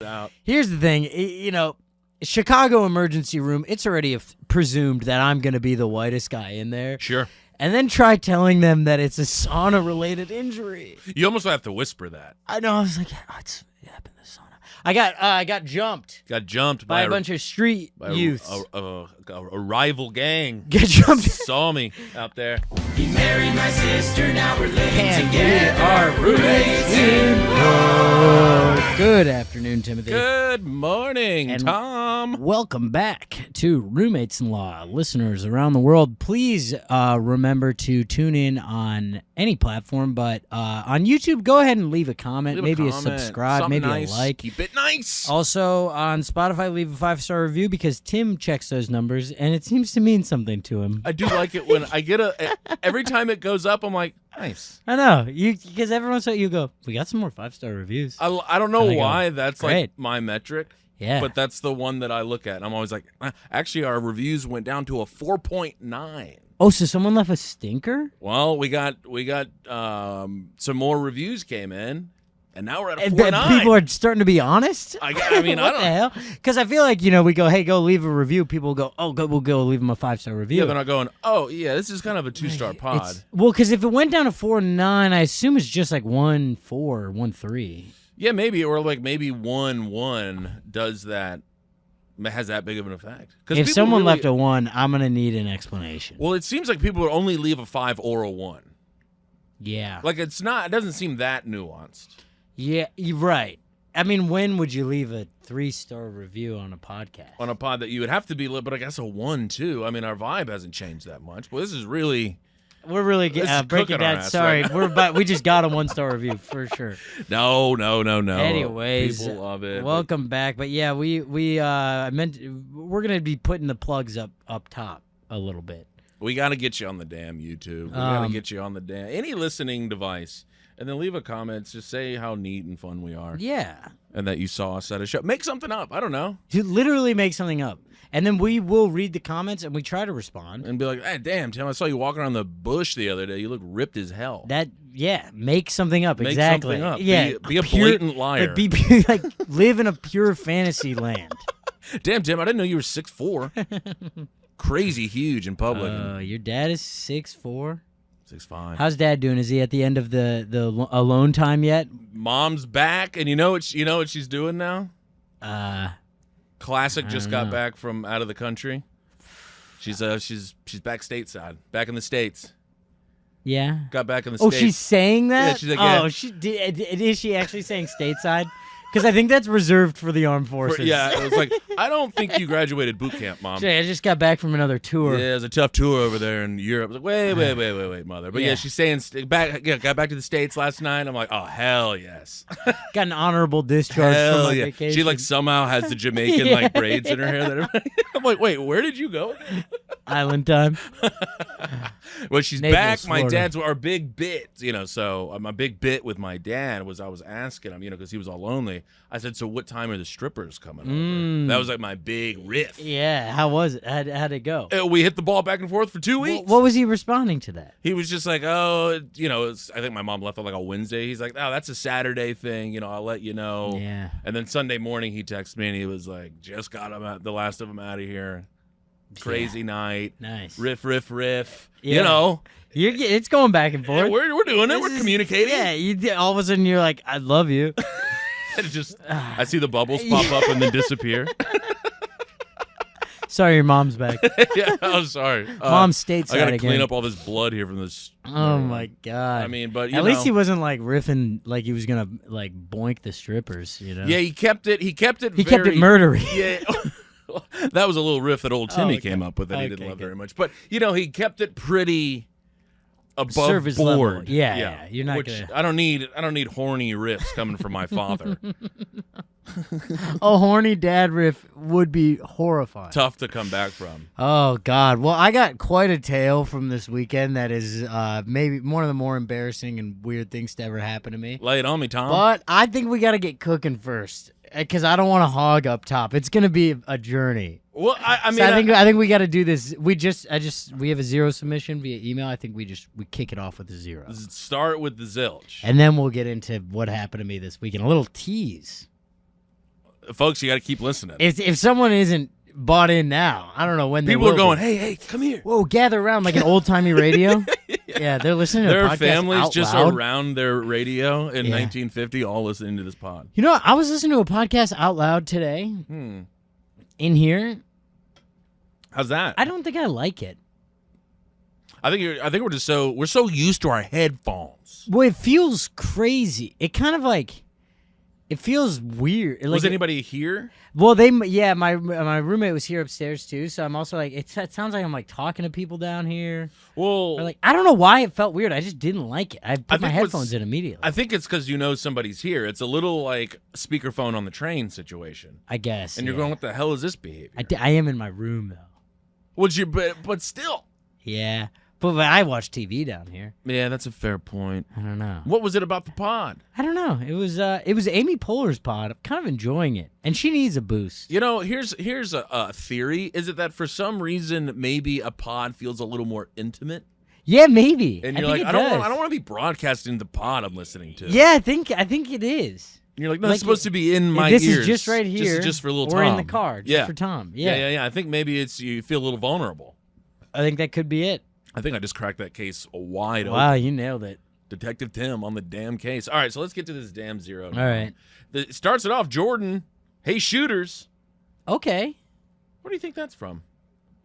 out. Here's the thing, Chicago emergency room, it's already presumed that I'm going to be the whitest guy in there. Sure. And then try telling them that it's a sauna-related injury. You almost have to whisper that. I know. I was like, it happened in the sauna. I got jumped. Got jumped by a bunch of street youths. A rival gang. Get jumped. Saw me out there. He married my sister, now we're living And together. we are roommates in love. Good afternoon, Timothy. Good morning, And Tom. Welcome back to Roommates in Law. Listeners around the world, please remember to tune in on any platform, but on YouTube, go ahead and leave a comment, maybe a subscribe, Something maybe nice. a like. Keep it nice. Also, on Spotify, leave a 5-star review because Tim checks those numbers, and it seems to mean something to him. I do like it when I get every time it goes up, I'm like, nice. I know, because every once in a while you go, we got some more 5-star reviews. I don't know And I go, why that's great. like my metric. Yeah. But that's the one that I look at. And I'm always like, actually, our reviews went down to a 4.9. Oh, so someone left a stinker? Well, we got some more reviews came in, and now we're at a And 4.9. people are starting to be honest? I mean, what the hell? Because I feel like, we go, hey, go leave a review. People go, oh, we'll go leave them a 5-star review. Yeah, they're not going, oh, yeah, this is kind of a 2-star pod. Well, because if it went down to 4.9, I assume it's just like 1.4 or 1.3. Yeah, maybe, or like maybe 1.1 does that, has that big of an effect. If someone left a 1, I'm going to need an explanation. Well, it seems like people would only leave a 5 or a 1. Yeah. Like, it doesn't seem that nuanced. Yeah, you're right. I mean, when would you leave a 3-star review on a podcast? On a pod that you would have to be lit, but I guess a 1 too. I mean, our vibe hasn't changed that much. Well, this is really... We're really This is breaking cooking our down. ass Sorry, right we just got a 1-star review for sure. No. Anyways, people love it. Welcome back. But yeah, we're gonna be putting the plugs up top a little bit. We got to get you on the damn YouTube. We got to get you on the damn any listening device, and then leave a comment. Just say how neat and fun we are. Yeah, and that you saw us at a show. Make something up. I don't know. You literally make something up. And then we will read the comments and we try to respond. And be like, hey, damn, Tim, I saw you walking around the bush the other day. You look ripped as hell. Make something up. Make exactly. something up. Yeah. Be a blatant liar. Like live in a pure fantasy land. Damn, Tim, I didn't know you were 6'4". Crazy huge in public. Your dad is 6'4"? 6'5". How's Dad doing? Is he at the end of the alone time yet? Mom's back, and you know what she's doing now? Classic just got back from out of the country. She's back stateside, back in the States. Yeah. Got back in the States. States. Oh, she's saying that? Yeah, she's like, yeah. Is she actually saying stateside? Because I think that's reserved for the armed forces. It was like, I don't think you graduated boot camp, Mom. I just got back from another tour. Yeah, it was a tough tour over there in Europe. I was like, wait, Mother. But yeah, she's saying got back to the States last night. I'm like, oh, hell yes. Got an honorable discharge from my vacation. She like somehow has the Jamaican like braids in her hair. I'm like, wait, where did you go? Island time. Well, she's Naples, back. My Florida. dad's our big bit, so my big bit with my dad was I was asking him, because he was all lonely. I said, so what time are the strippers coming over? That was like my big riff. Yeah, how was it? How'd it go? We hit the ball back and forth for 2 weeks. What was he responding to that? He was just like, oh, I think my mom left on like a Wednesday. He's like, oh, that's a Saturday thing. I'll let you know. Yeah. And then Sunday morning he texted me and he was like, just got the last of them out of here. Crazy night. Nice. Riff. Yeah. It's going back and forth. Yeah, we're doing it. We're communicating. Yeah. All of a sudden you're like, I love you. I see the bubbles pop up and then disappear. Sorry, your mom's back. Yeah, I'm sorry. Mom's stateside I gotta again. clean up all this blood here from this. Oh my god. I mean, but at least he wasn't like riffing like he was gonna like boink the strippers. Yeah, he kept it. He kept it murdery. Yeah. That was a little riff that old Timmy came up with that he didn't love very much. But he kept it pretty above Service board. Level. Yeah. You're not gonna. I don't need horny riffs coming from my father. A horny dad riff would be horrifying. Tough to come back from. Oh God! Well, I got quite a tale from this weekend that is maybe one of the more embarrassing and weird things to ever happen to me. Lay it on me, Tom. But I think we got to get cooking first because I don't want to hog up top. It's gonna be a journey. Well, I mean, so I think we got to do this. We have a 0 submission via email. I think we kick it off with a 0. Start with the zilch, and then we'll get into what happened to me this weekend. A little tease. folks, you got to keep listening. If someone isn't bought in now, I don't know when People they are going, be. hey, come here. Whoa, gather around like an old-timey radio. Yeah, they're listening to There a are podcast families out just loud. around their radio in Yeah. 1950 all listening to this pod. You know, I was listening to a podcast out loud today in here. How's that? I don't think I like it. I think we're just so used to our headphones. Well, it feels crazy. It kind of like, it feels weird. Was anybody here? Well, my roommate was here upstairs too, so I'm also like, it sounds like I'm like talking to people down here. Well, Or like, I don't know why it felt weird. I just didn't like it. I put my think headphones in immediately. I think it's because you know somebody's here. It's a little like speakerphone on the train situation. I guess. And you're going, what the hell is this behavior? I am in my room though. Would you? But still. Yeah, but I watch TV down here. Yeah, that's a fair point. I don't know. What was it about the pod? I don't know. It was Amy Poehler's pod. I'm kind of enjoying it, and she needs a boost. You know, here's a theory. Is it that for some reason maybe a pod feels a little more intimate? Yeah, maybe. And you're like, I don't want to be broadcasting the pod I'm listening to. Yeah, I think it is. And you're like, no, Like, it's supposed to be in my this ears. is just right here, just for little or Tom. in the car, just for Tom. Yeah. I think maybe it's you feel a little vulnerable. I think that could be it. I think I just cracked that case wide open. Wow, you nailed it. Detective Tim on the damn case. All right, so let's get to this damn zero. All right. It starts it off, Jordan. Hey, shooters. Okay. Where do you think that's from?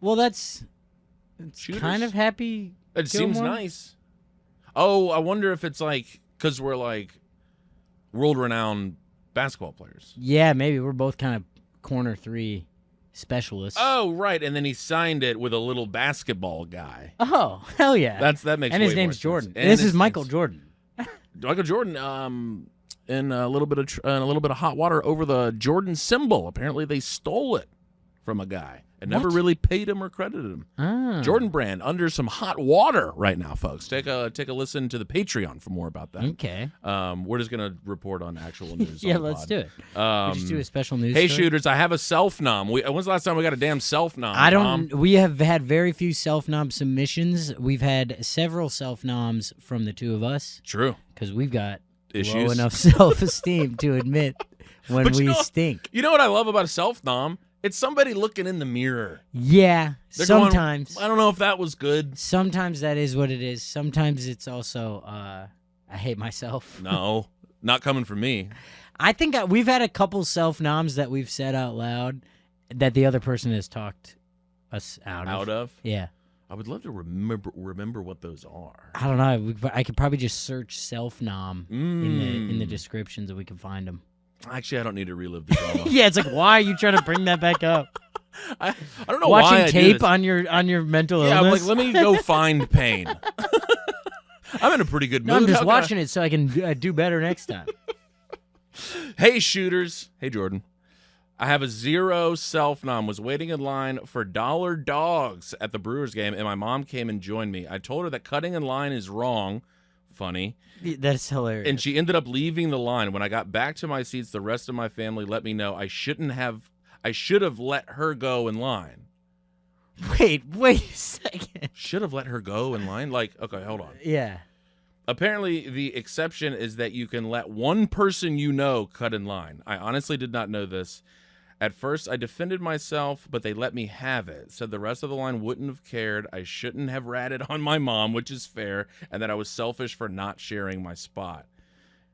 Well, it's Shooters? kind of Happy It seems Gilmore? nice. Oh, I wonder if it's like because we're like world-renowned basketball players. Yeah, maybe we're both kind of corner three specialists. Oh, right, and then he signed it with a little basketball guy. Oh, hell yeah. That makes and his way more name's sense. Jordan. And This his is Michael name's- Jordan. Michael Jordan. In a little bit of hot water over the Jordan symbol. Apparently, they stole it from a guy and never What? really paid him or credited him. Ah. Jordan brand under some hot water right now, folks. Take a listen to the Patreon for more about that. Okay. We're just gonna report on actual news. Yeah, on the let's pod. do it. We'll just do a special news. Hey, story. shooters! I have a self-nom. When's the last time we got a damn self-nom? I Tom? don't. We have had very few self-nom submissions. We've had several self-noms from the two of us True. because we've got low Issues. enough self-esteem to admit when But we you know- stink. You know what I love about a self-nom? It's somebody looking in the mirror. Yeah, They're going, sometimes. I don't know if that was good. Sometimes that is what it is. Sometimes it's also I hate myself. No, not coming from me. I think we've had a couple self-noms that we've said out loud that the other person has talked us out of. Yeah. I would love to remember what those are. I don't know. I could probably just search self-nom in the Mm. descriptions and we can find them. Actually, I don't need to relive the drama. Yeah, it's like, why are you trying to bring that back up? I don't know why Watching I do tape this. on your mental Yeah, I'm illness. like, let me go find pain. I'm in a pretty good mood. no, I'm just How can I- watching it so I can do better next time. Hey, shooters. Hey, Jordan. I have a zero self-nom. Was waiting in line for dollar dogs at the Brewers game, and my mom came and joined me. I told her that cutting in line is wrong. Funny. That's hilarious. And she ended up leaving the line. When I got back to my seats, the rest of my family let me know I should have let her go in line. wait a second. Should have let her go in line? Like, okay, hold on. Yeah. Apparently, the exception is that you can let one person you know cut in line. I honestly did not know this. At first, I defended myself, but they let me have it. Said the rest of the line wouldn't have cared. I shouldn't have ratted on my mom, which is fair, and that I was selfish for not sharing my spot.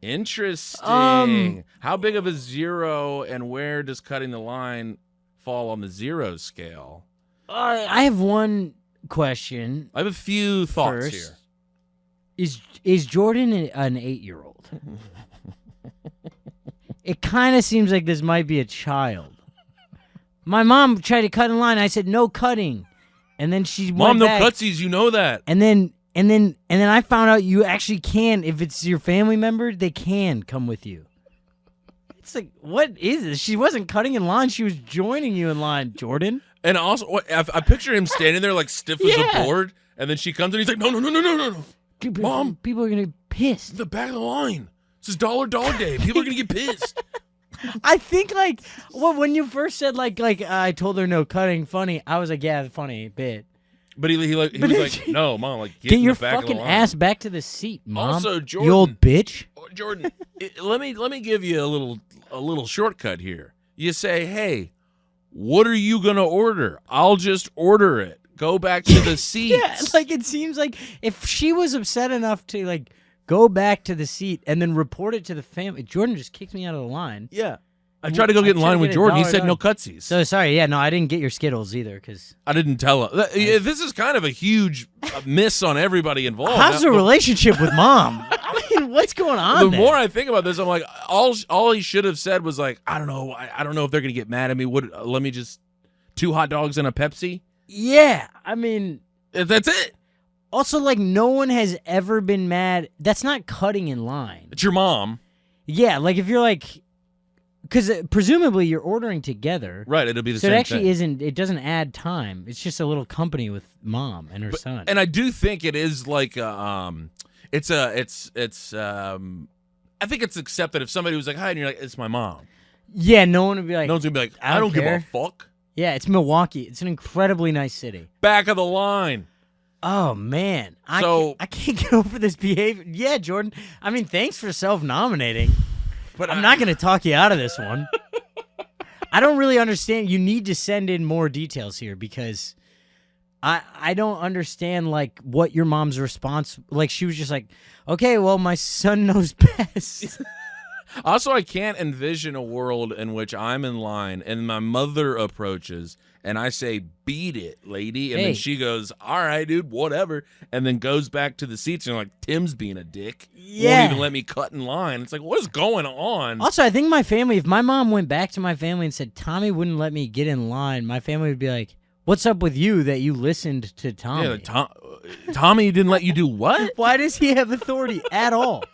Interesting. How big of a zero, and where does cutting the line fall on the zero scale? I have one question. I have a few thoughts First. here. Is Jordan an 8-year-old? It kind of seems like this might be a child. My mom tried to cut in line. I said no cutting, and then she Mom, went no back, cutsies. You know that. And then I found out you actually can, if it's your family member, they can come with you. It's like, what is this? She wasn't cutting in line. She was joining you in line, Jordan. And also, I picture him standing there like stiff as Yeah. a board, and then she comes and he's like, no. Mom. People are going to be pissed. The back of the line. This is dollar dog day. People are gonna get pissed. I think when you first said I told her no cutting, funny. I was like, yeah, funny bit. But he was like, no, Mom, like Get in your the back fucking of the line. ass back to the seat, Mom. Also, you Jordan- old bitch. Jordan, let me give you a little shortcut here. You say, hey, what are you going to order? I'll just order it. Go back to the seats. Yeah, like it seems like if she was upset enough to like go back to the seat and then report it to the family, Jordan just kicked me out of the line. Yeah. I tried to go get in line with Jordan. He said no cutsies. So sorry, yeah, no, I didn't get your Skittles either because I didn't tell him. This is kind of a huge miss on everybody involved. How's the relationship with mom? I mean, what's going on? The more I think about this, I'm like, all he should have said was like, I don't know. I don't know if they're gonna get mad at me. Let me just 2 hot dogs and a Pepsi. Yeah, I mean, that's it. Also, like, no one has ever been mad. That's not cutting in line. It's your mom. Yeah, like if you're like, because presumably you're ordering together, right? It'll be the so same. It actually thing. isn't. It doesn't add time. It's just a little company with mom and her son. And I do think it is like, I think it's accepted if somebody was like, hi, and you're like, it's my mom. Yeah, no one would be like, no one's gonna be like, I don't give a fuck. Yeah, it's Milwaukee. It's an incredibly nice city. Back of the line. Oh, man. I can't get over this behavior. Yeah, Jordan. I mean, thanks for self-nominating. But I'm not going to talk you out of this one. I don't really understand. You need to send in more details here because I don't understand, like, what your mom's response. Like, she was just like, okay, well, my son knows best. Also, I can't envision a world in which I'm in line and my mother approaches and I say, beat it, lady. And then she goes, all right, dude, whatever. And then goes back to the seats and like, Tim's being a dick. Yeah. Won't even let me cut in line. It's like, what is going on? Also, I think my family, if my mom went back to my family and said, Tommy wouldn't let me get in line, my family would be like, what's up with you that you listened to Tommy? Yeah, Tommy didn't let you do what? Why does he have authority at all?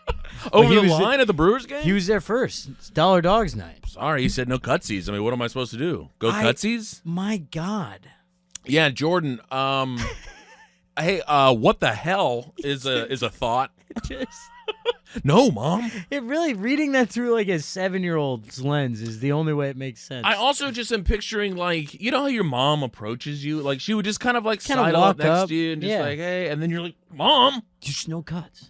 Over the line at the Brewers game? He was there first. It's Dollar Dogs night. Sorry, he said no cutsies. I mean, what am I supposed to do? Go cutsies? My God. Yeah, Jordan. Hey, what the hell is a thought? No, Mom. It really, reading that through like a 7-year-old's lens is the only way it makes sense. I also just am picturing, like, you know how your mom approaches you? Like, she would just kind of like Kinda sidle walk up next up, to you and just yeah. like, hey, and then you're like, Mom. Just no cuts.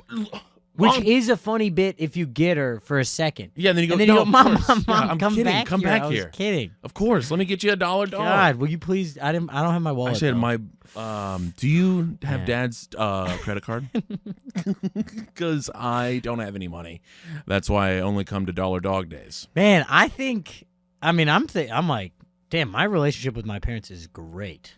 Which is a funny bit if you get her for a second. Yeah, and then you go, and then no, you go, of Mom, course. Mom, Yeah, I'm come kidding. back Come here. back I was here. kidding. Of course. Let me get you $1. God, will you please? I don't have my wallet. I said, though. Do you have Dad's credit card? Because I don't have any money. That's why I only come to Dollar Dog days. Man, I'm like, damn, my relationship with my parents is great.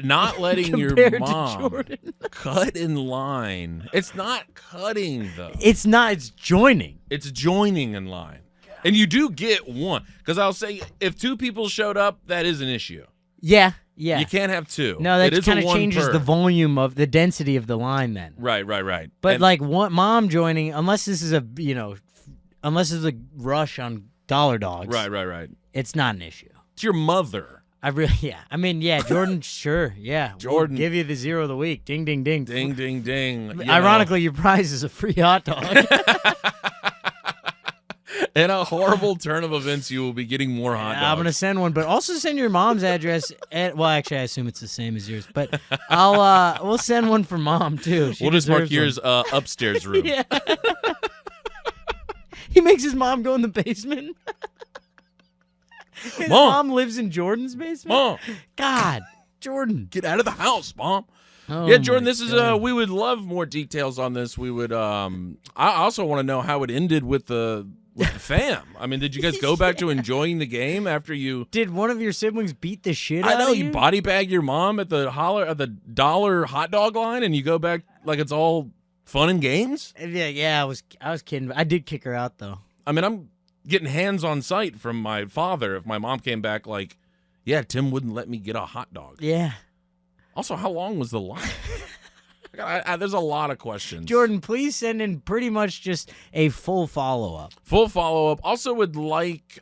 Not letting your Compared to mom Jordan. cut in line. It's not cutting, though. It's not. It's joining. It's joining in line. And you do get one. Because I'll say, if 2 people showed up, that is an issue. Yeah. You can't have 2. No, that kind of one changes per. the volume of the density of the line then. Right. But And- like one mom joining, unless this is unless it's a rush on Dollar Dogs. Right. It's not an issue. It's your mother. Jordan, sure, yeah. Jordan. We'll give you the 0 of the week. Ding, ding, ding. Ding, ding, ding. Ironically, your prize is a free hot dog. In a horrible turn of events, you will be getting more hot dogs. I'm going to send one, but also send your mom's address. Well, actually, I assume it's the same as yours, but we'll send one for Mom, too. We'll just mark deserves yours upstairs room. Yeah. He makes his mom go in the basement. His mom lives in Jordan's basement? Mom. God, Jordan. Get out of the house, Mom. Oh Yeah, Jordan, my this is God. we would love more details on this. We would I also want to know how it ended with the fam. I mean, did you guys go back to enjoying the game after you Did one of your siblings beat the shit out I know of you you? body bag your mom at the dollar hot dog line and you go back like it's all fun and games? Yeah, I was kidding. I did kick her out though. I mean, I'm getting hands on sight from my father if my mom came back like, yeah, Tim wouldn't let me get a hot dog. Yeah. Also, how long was the line? There's a lot of questions. Jordan, please send in pretty much just a full follow-up. Full follow-up. Also would like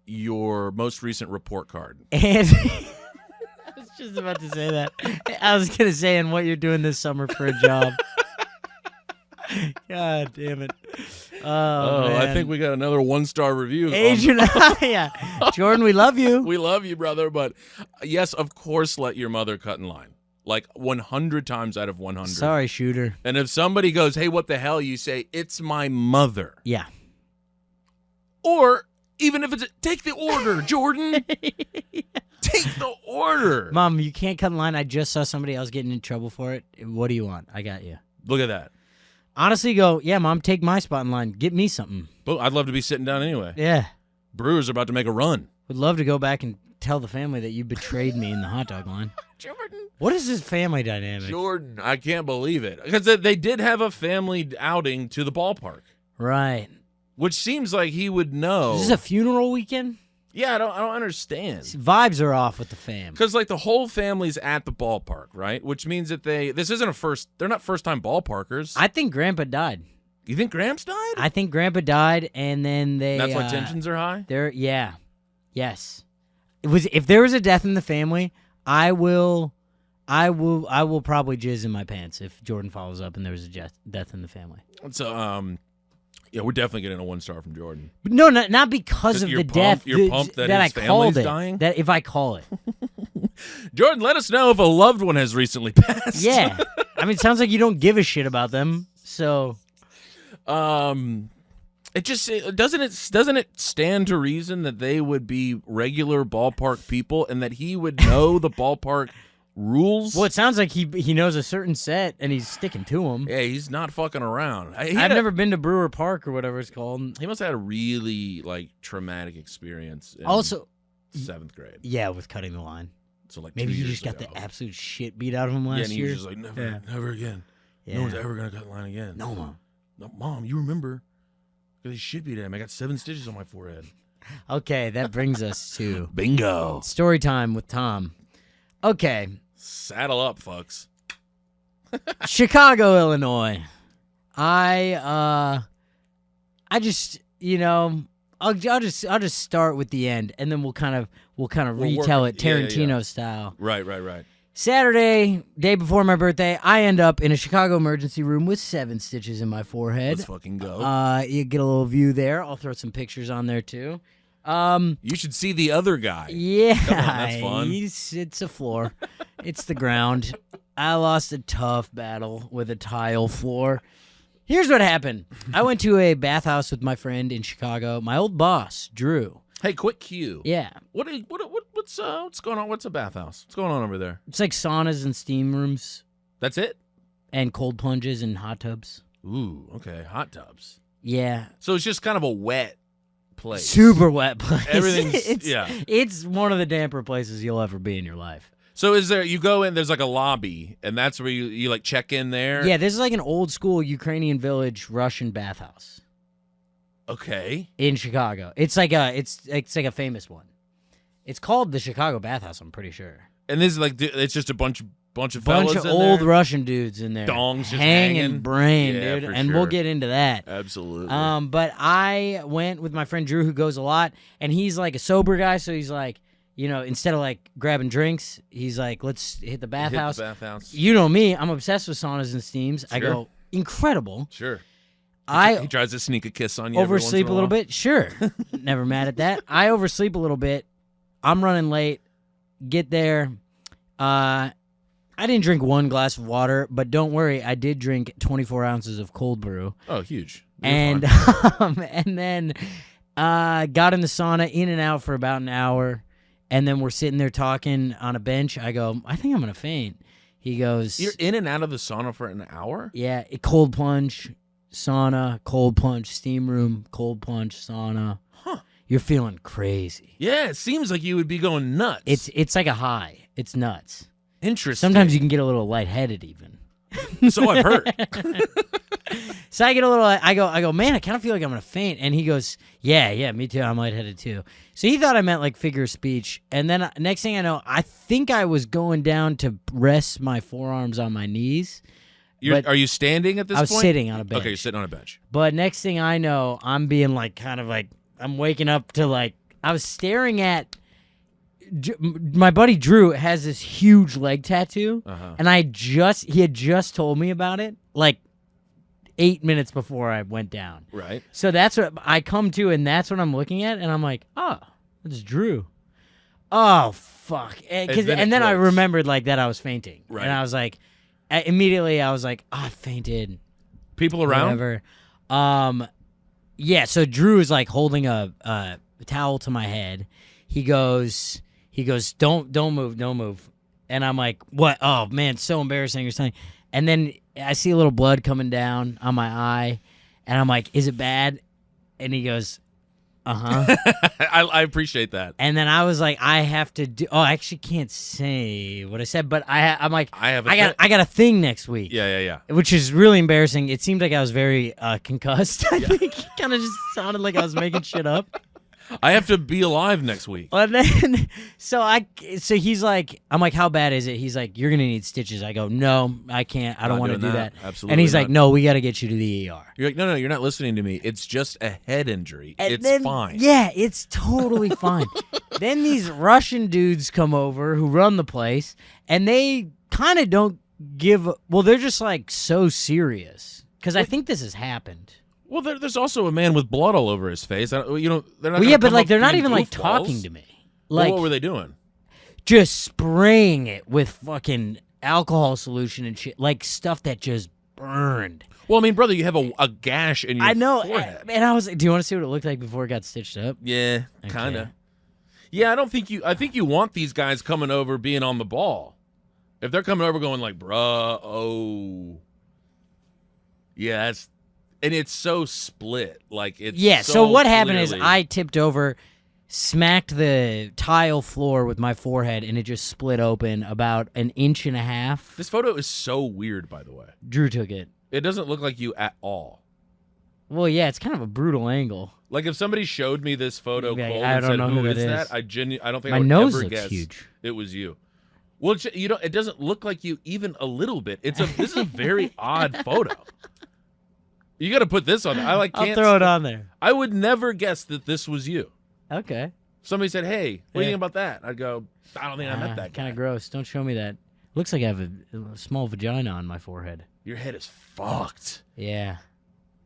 your most recent report card. And I was just about to say that. I was going to say, and what you're doing this summer for a job. God damn it. Oh, man. I think we got another 1-star review. Agent, yeah. Jordan, we love you. We love you, brother, but yes, of course, let your mother cut in line. Like 100 times out of 100. Sorry, shooter. And if somebody goes, hey, what the hell? You say, it's my mother. Yeah. Or Even if it's take the order, Jordan. Take the order. Mom, you can't cut in line. I just saw somebody else getting in trouble for it. What do you want? I got you. Look at that. Honestly, go, yeah, Mom, take my spot in line. Get me something. But I'd love to be sitting down anyway. Yeah. Brewers are about to make a run. Would love to go back and tell the family that you betrayed me in the hot dog line. Jordan. What is this family dynamic? Jordan, I can't believe it. Because they did have a family outing to the ballpark. Right. Which seems like he would know. Is this a funeral weekend? Yeah, I don't understand. Vibes are off with the fam. Because like the whole family's at the ballpark, right? Which means that this isn't they're not first-time ballparkers. I think Grandpa died. You think Gramps died? I think Grandpa died, and then That's why tensions are high? Yes. If there was a death in the family, I will probably jizz in my pants if Jordan follows up and there was a death in the family. So, yeah, we're definitely getting a 1-star from Jordan. But no, not because of the death. You're pumped that his I called family's it. dying? That if I call it. Jordan, let us know if a loved one has recently passed. Yeah. I mean, it sounds like you don't give a shit about them. So, it just doesn't it stand to reason that they would be regular ballpark people and that he would know the ballpark rules? well, it sounds like he knows a certain set and he's sticking to them. Yeah, he's not fucking around. I've never been to Brewer Park or whatever it's called. He must have had a really traumatic experience. In Also, 7th grade. yeah, with cutting the line. So Maybe 2 he years just got ago. the absolute shit beat out of him last Yeah, and he year. was just like, never again. Yeah. No one's ever gonna cut line again. No, Mom. No, Mom, you remember? Because he shit beat him. I got 7 stitches on my forehead. Okay, that brings us to Bingo. story time with Tom. Okay, Saddle up, fucks. Chicago, Illinois. I just I'll just start with the end, and then we'll kind of We'll retell work- it yeah, Tarantino style. Right. Saturday, day before my birthday, I end up in a Chicago emergency room with 7 stitches in my forehead. Let's fucking go. You get a little view there. I'll throw some pictures on there too. You should see the other guy. Yeah, Come on, that's fun. It's a floor. It's the ground. I lost a tough battle with a tile floor. Here's what happened. I went to a bathhouse with my friend in Chicago. My old boss, Drew. Hey, quick cue. Yeah, What's going on? What's a bathhouse? What's going on over there? it's like saunas and steam rooms That's it? and cold plunges and hot tubs. Ooh, okay. Hot tubs. Yeah, So it's just kind of a wet place. super wet place. Everything's yeah. It's one of the damper places you'll ever be in your life. So you go in, there's like a lobby, and that's where you like check in there? Yeah, this is like an old school Ukrainian village Russian bathhouse. Okay. In Chicago. It's like a famous one. It's called the Chicago Bathhouse, I'm pretty sure. And this is it's just a bunch of fellas Bunch of in old there? Russian dudes in there. Dongs just hanging hanging? brain, Yeah, dude. for And we'll sure. get into that. Absolutely. But I went with my friend Drew, who goes a lot, and he's like a sober guy, so he's like, instead of like grabbing drinks, he's like, let's hit the bathhouse. Hit the bathhouse. You know me, I'm obsessed with saunas and steams. I Sure. go, incredible. Sure. I He tries to sneak a kiss on you. every once oversleep in a little while. bit. Sure. Never mad at that. I oversleep a little bit. I'm running late. Get there. I didn't drink 1 glass of water, but don't worry, I did drink 24 ounces of cold brew. Oh, huge. You're And fine. and then got in the sauna, in and out for about an hour, and then we're sitting there talking on a bench. I go, I think I'm gonna faint. He goes, You're in and out of the sauna for an hour? yeah, cold plunge, sauna, cold plunge, steam room, cold plunge, sauna. Huh. You're feeling crazy. Yeah, it seems like you would be going nuts. It's like a high. It's nuts. interesting. Sometimes you can get a little lightheaded even. So I've heard. So I get a little. I go, man, I kind of feel like I'm gonna faint. And he goes, yeah, me too. I'm lightheaded too. So he thought I meant like figure of speech. And then next thing I know, I think I was going down to rest my forearms on my knees. But Are you standing at this I was point? sitting on a bench. Okay, you're sitting on a bench. But next thing I know, I'm being like kind of like I'm waking up to like I was staring at. My buddy Drew has this huge leg tattoo, and he had just told me about it like 8 minutes before I went down. Right. So that's what I come to, and that's what I'm looking at, and I'm like, oh, that's Drew. Oh fuck! And then I clicks. remembered like that I was fainting, Right. and I was like, immediately I was like, oh, I fainted. People around? Whatever. Yeah. So Drew is like holding a towel to my head. He goes, don't move. And I'm like, what? Oh man, it's so embarrassing or something. And then I see a little blood coming down on my eye, and I'm like, is it bad? And he goes, uh-huh. I appreciate that. And then I was like, I have to do. Oh, I actually can't say what I said, but I'm like, I got a thing next week. Yeah. Which is really embarrassing. It seemed like I was very concussed. I think it kind of just sounded like I was making shit up. I have to be alive next week. And then, so he's like, I'm like, how bad is it? He's like, you're gonna need stitches. I go, no, I can't. I don't want to do that. Absolutely. And he's not. like, no, we got to get you to the ER. You're like, no, you're not listening to me. It's just a head injury. And it's then, fine. Yeah, it's totally fine. Then these Russian dudes come over who run the place, and they kind of don't give. Well, they're just like so serious because I think this has happened. Well, there's also a man with blood all over his face. They're not. Well, yeah, but like they're not even like talking to me. Like, well, what were they doing? Just spraying it with fucking alcohol solution and shit, like stuff that just burned. Well, I mean, brother, you have a gash in your forehead. And I was like, do you want to see what it looked like before it got stitched up? Yeah, kind of. Yeah, I think you want these guys coming over being on the ball. If they're coming over going like, bruh, oh. Yeah, that's. And it's so split. Like, it's so what happened is I tipped over, smacked the tile floor with my forehead, and it just split open about 1.5 inches. This photo is so weird, by the way. Drew took it. It doesn't look like you at all. Well, yeah, it's kind of a brutal angle. Like, if somebody showed me this photo cold I and don't said, know who who is that that? I don't think my I would nose ever looks guess huge. It was you. Well, it doesn't look like you even a little bit. This is a very odd photo. You got to put this on. I'll throw it on there. I would never guess that this was you. Okay. Somebody said, "Hey, what do you think about that?" I'd go, "I don't think I met that guy." Kind of gross. Don't show me that. Looks like I have a small vagina on my forehead. Your head is fucked. Yeah.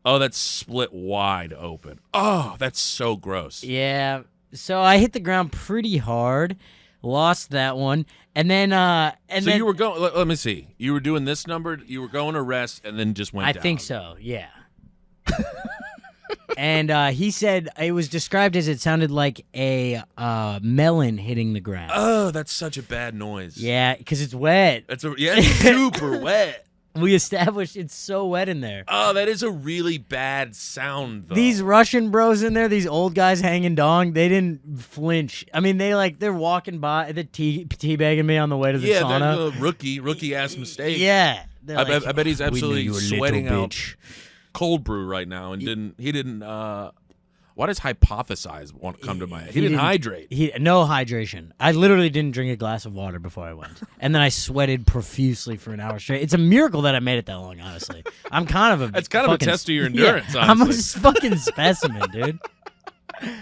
Oh, that's split wide open. Oh, that's so gross. Yeah. So I hit the ground pretty hard, lost that one, and then you were going. Let me see. You were doing this number. You were going to rest, and then just went down. I think so. Yeah. And he said it was described as it sounded like a melon hitting the ground. Oh, that's such a bad noise. Yeah, because it's wet. It's super wet. We established it's so wet in there. Oh, that is a really bad sound, though. These Russian bros in there, these old guys hanging dong, they didn't flinch. I mean, they're walking by, they're teabagging me on the way to the sauna. Yeah, rookie-ass mistake. Yeah. I bet he's absolutely sweating out bitch. Cold brew right now, and he didn't. Why does hypothesize want to come to my head? He didn't hydrate. No hydration. I literally didn't drink a glass of water before I went, and then I sweated profusely for an hour straight. It's a miracle that I made it that long. Honestly, I'm kind of a. It's kind of a test of your endurance. Yeah, I'm a fucking specimen, dude.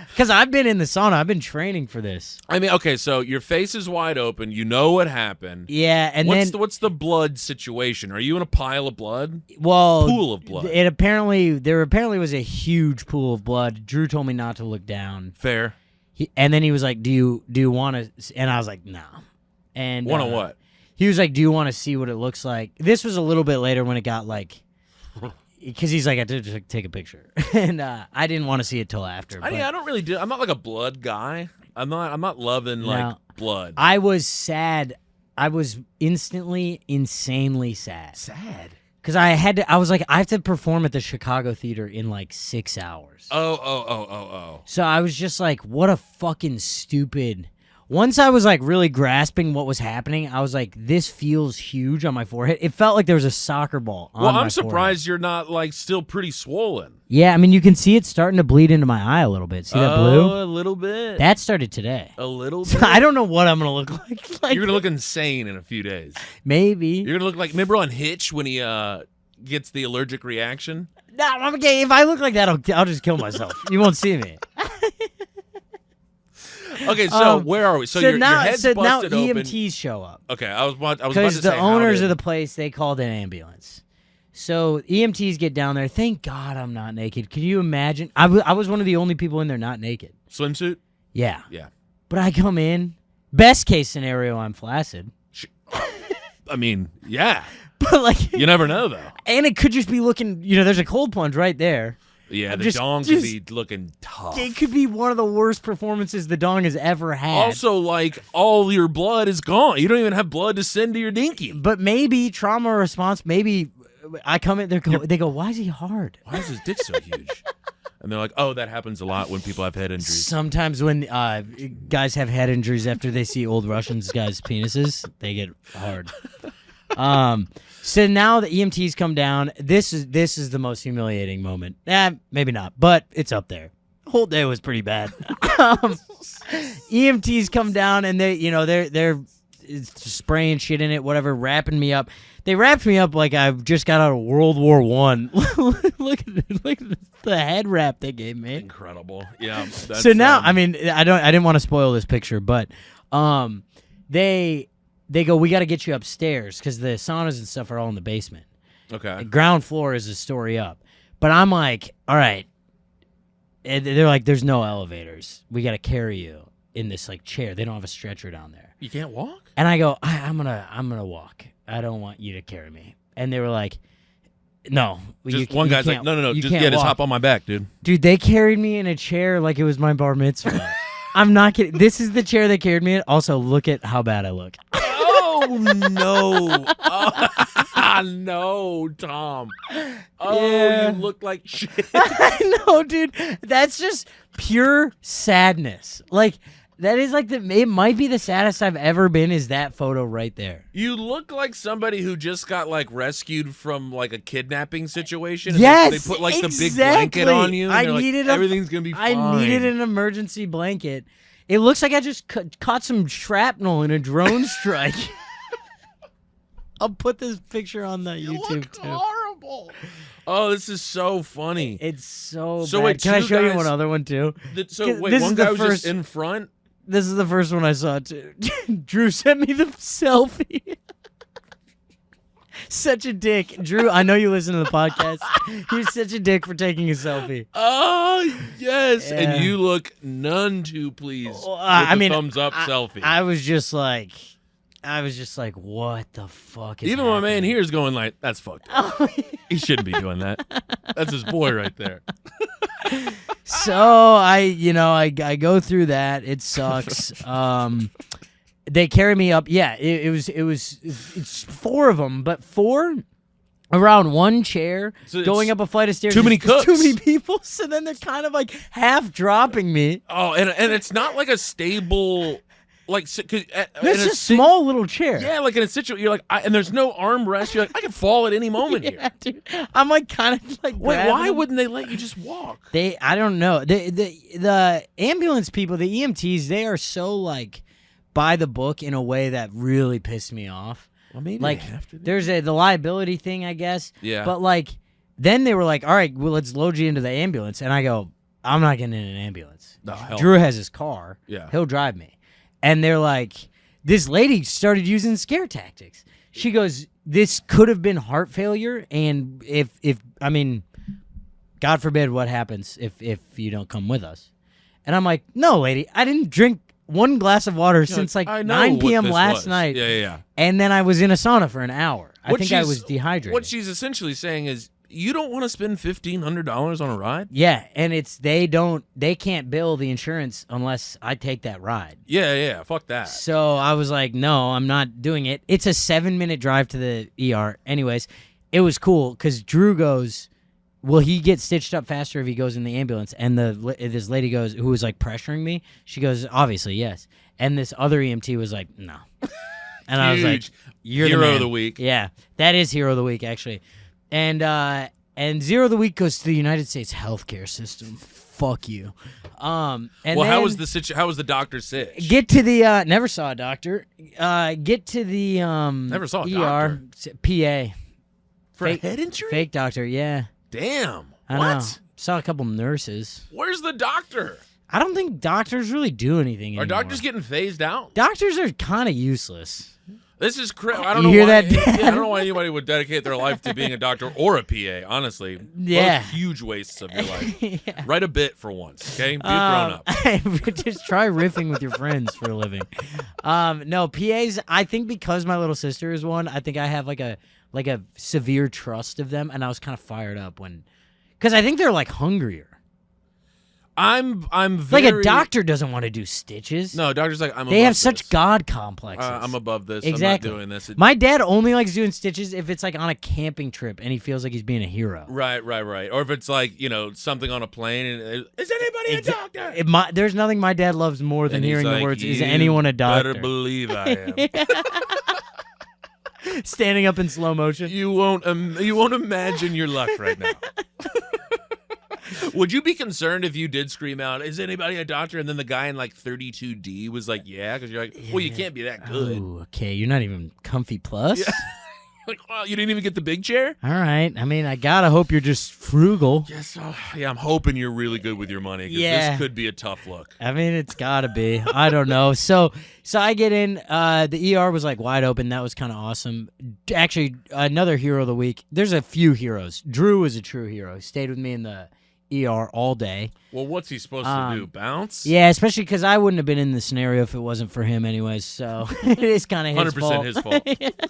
Because I've been in the sauna. I've been training for this. I mean, okay, so your face is wide open. You know what happened. Yeah, and what's the blood situation? Are you in a pile of blood? Well, pool of blood. There apparently was a huge pool of blood. Drew told me not to look down. Fair. And then he was like, "Do you want to?" And I was like, "No." And want to what? He was like, "Do you want to see what it looks like?" This was a little bit later when it got like. Because he's like, I did take a picture, and I didn't want to see it till after. I don't really do. I'm not like a blood guy. I'm not loving like blood. I was sad. I was instantly, insanely sad. Sad. Because I was like, I have to perform at the Chicago Theater in like 6 hours. Oh. So I was just like, what a fucking stupid. Once I was like really grasping what was happening, I was like, this feels huge on my forehead. It felt like there was a soccer ball on my forehead. Well, I'm surprised you're not like still pretty swollen. Yeah, I mean, you can see it starting to bleed into my eye a little bit. See that blue? Oh, a little bit. That started today. A little So bit? I don't know what I'm going to look like. You're going to look insane in a few days. Maybe. You're going to look like, remember on Hitch when he gets the allergic reaction? No, I'm okay. If I look like that, I'll just kill myself. You won't see me. Okay, so where are we? So your head's busted now open. EMTs show up. Okay, I was about to say, because the owners of the place, they called an ambulance. So EMTs get down there. Thank God I'm not naked. Can you imagine? I was one of the only people in there not naked. Swimsuit? Yeah. Yeah. But I come in. Best case scenario, I'm flaccid. I mean, yeah. But like, you never know though. And it could just be looking. There's a cold plunge right there. Yeah, I'm the dong could be looking tough. It could be one of the worst performances the dong has ever had. Also, like, all your blood is gone. You don't even have blood to send to your dinky. But maybe trauma response, maybe I come in there, they go, why is he hard? Why is his dick so huge? And they're like, oh, that happens a lot when people have head injuries. Sometimes when guys have head injuries after they see old Russians guys' penises, they get hard. So now the EMTs come down. This is the most humiliating moment. Maybe not, but it's up there. The whole day was pretty bad. EMTs come down and they're spraying shit in it, whatever, wrapping me up. They wrapped me up like I just got out of World War I. look at the head wrap they gave me. Incredible. Yeah. So now, I mean, I didn't want to spoil this picture, but they go, we got to get you upstairs because the saunas and stuff are all in the basement. Okay. The ground floor is a story up. But I'm like, all right. And they're like, there's no elevators. We got to carry you in this like chair. They don't have a stretcher down there. You can't walk? And I go, I'm gonna walk. I don't want you to carry me. And they were like, no. One guy's like, no. Just hop on my back, dude. Dude, they carried me in a chair like it was my bar mitzvah. I'm not kidding. This is the chair they carried me in. Also, look at how bad I look. Oh, no. No, Tom. Oh, Yeah. you look like shit. I know, dude. That's just pure sadness. Like, that is like it might be the saddest I've ever been is that photo right there. You look like somebody who just got like rescued from like a kidnapping situation. And Yes, they put like the big exactly. blanket on you. And I they're like, needed everything's gonna be fine. I needed an emergency blanket. It looks like I just caught some shrapnel in a drone strike. I'll put this picture on the YouTube too. Horrible. Oh, this is so funny. It's so So bad. wait, Can I two show you guys- one other one too? So This wait, is one the guy was first- just in front. This is the first one I saw too. Drew sent me the selfie. Such a dick. Drew, I know you listen to the podcast. You're such a dick for taking a selfie. Oh, yes. Yeah. And you look none too pleased with I the mean, thumbs up selfie. I was just like, what the fuck is Even my man happening? here is going like, that's fucked up. Oh, He shouldn't be doing that. That's his boy right there. So I go through that. It sucks. They carry me up. Yeah, it's four of them, but four around one chair, So going it's up a flight of stairs. too many There's cooks. Too many people. So then they're kind of like half dropping me. Oh, and it's not like a stable, like, cause This is a small little chair. Yeah, like in a situation, you're like, and there's no armrest. You're like, I can fall at any moment Yeah, here. dude. I'm like kind of like. Wait, grabbing why them. wouldn't they let you just walk? I don't know. The ambulance people, the EMTs, they are so like by the book in a way that really pissed me off. Well, maybe Like they have to. there's the liability thing, I guess. Yeah. But like then they were like, all right, well, let's load you into the ambulance, and I go, I'm not getting in an ambulance. No, hell Drew has his car. Yeah. He'll drive me. And they're like, this lady started using scare tactics. She goes, this could have been heart failure, and if I mean, God forbid what happens if you don't come with us. And I'm like, no, lady, I didn't drink one glass of water since like I know 9 what p.m. this last was. night. Yeah. And then I was in a sauna for an hour. I think I she's- was dehydrated. What she's essentially saying is, you don't want to spend $1,500 on a ride? Yeah, and it's they can't bill the insurance unless I take that ride. Yeah, fuck that. So I was like, no, I'm not doing it. It's a 7-minute drive to the ER. Anyways, it was cool because Drew goes, will he get stitched up faster if he goes in the ambulance? And this lady goes, who was like pressuring me, she goes, obviously, yes. And this other EMT was like, no. And I was like, Huge. you're Hero the man. of the week. Yeah, that is hero of the week, actually. And zero of the week goes to the United States healthcare system. Fuck you. And Well, how then was how was the doctor sitch? get to the never saw a doctor. Get to the Never saw a ER PA For fake- a head injury? fake doctor. Yeah, Damn. I What? know. Saw a couple nurses. Where's the doctor? I don't think doctors really do anything Are anymore. doctors getting phased out? Doctors are kind of useless. This is I don't You know hear why, that, yeah, I Dad? don't know why anybody would dedicate their life to being a doctor or a PA, honestly. Yeah. Both huge wastes of your life. Yeah. Write a bit for once, okay? Be a grown up. Just try riffing with your friends for a living. No, PAs, I think because my little sister is one, I think I have like a severe trust of them, and I was kind of fired up Because I think they're like hungrier. I'm Like very... a doctor doesn't want to do stitches. No, doctor's like, They have such God complexes. I'm above this. Exactly. I'm not doing this. My dad only likes doing stitches if it's like on a camping trip and he feels like he's being a hero. Right. Or if it's like, something on a plane and is anybody a doctor? There's nothing my dad loves more than And he's hearing like, the words, is "You anyone a doctor? better believe I am. Standing up in slow motion. You won't imagine your luck right now. Would you be concerned if you did scream out, is anybody a doctor? And then the guy in like 32D was like, yeah, because you're like, well, you can't be that good. Oh, okay. You're not even comfy plus? Yeah. Like, wow, you didn't even get the big chair? All right. I mean, I gotta hope you're just frugal. Yes. Yeah, I'm hoping you're really good with your money because this could be a tough look. I mean, it's gotta be. I don't know. So I get in. The ER was like wide open. That was kind of awesome. Actually, another hero of the week. There's a few heroes. Drew was a true hero. He stayed with me in the ER all day. Well, what's he supposed to do? Bounce? Yeah, especially because I wouldn't have been in the scenario if it wasn't for him anyways. So it is kind of his 100% fault. his fault.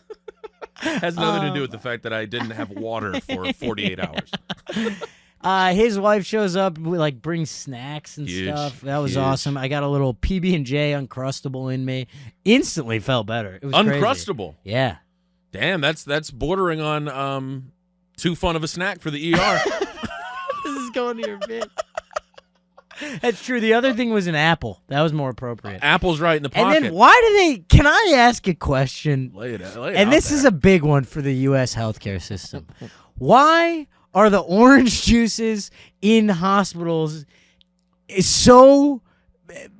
Has nothing to do with the fact that I didn't have water for 48 hours. His wife shows up, like brings snacks and Huge, stuff. That was huge. awesome. I got a little PB&J Uncrustable in me. Instantly felt better. It was Uncrustable. Crazy. Yeah. Damn, that's bordering on too fun of a snack for the ER. This is going to your bit. That's true. The other thing was an apple. That was more appropriate. Apple's right in the pocket. And then why do they? Can I ask a question? Lay it And out this there. is a big one for the U.S. healthcare system. Why are the orange juices in hospitals so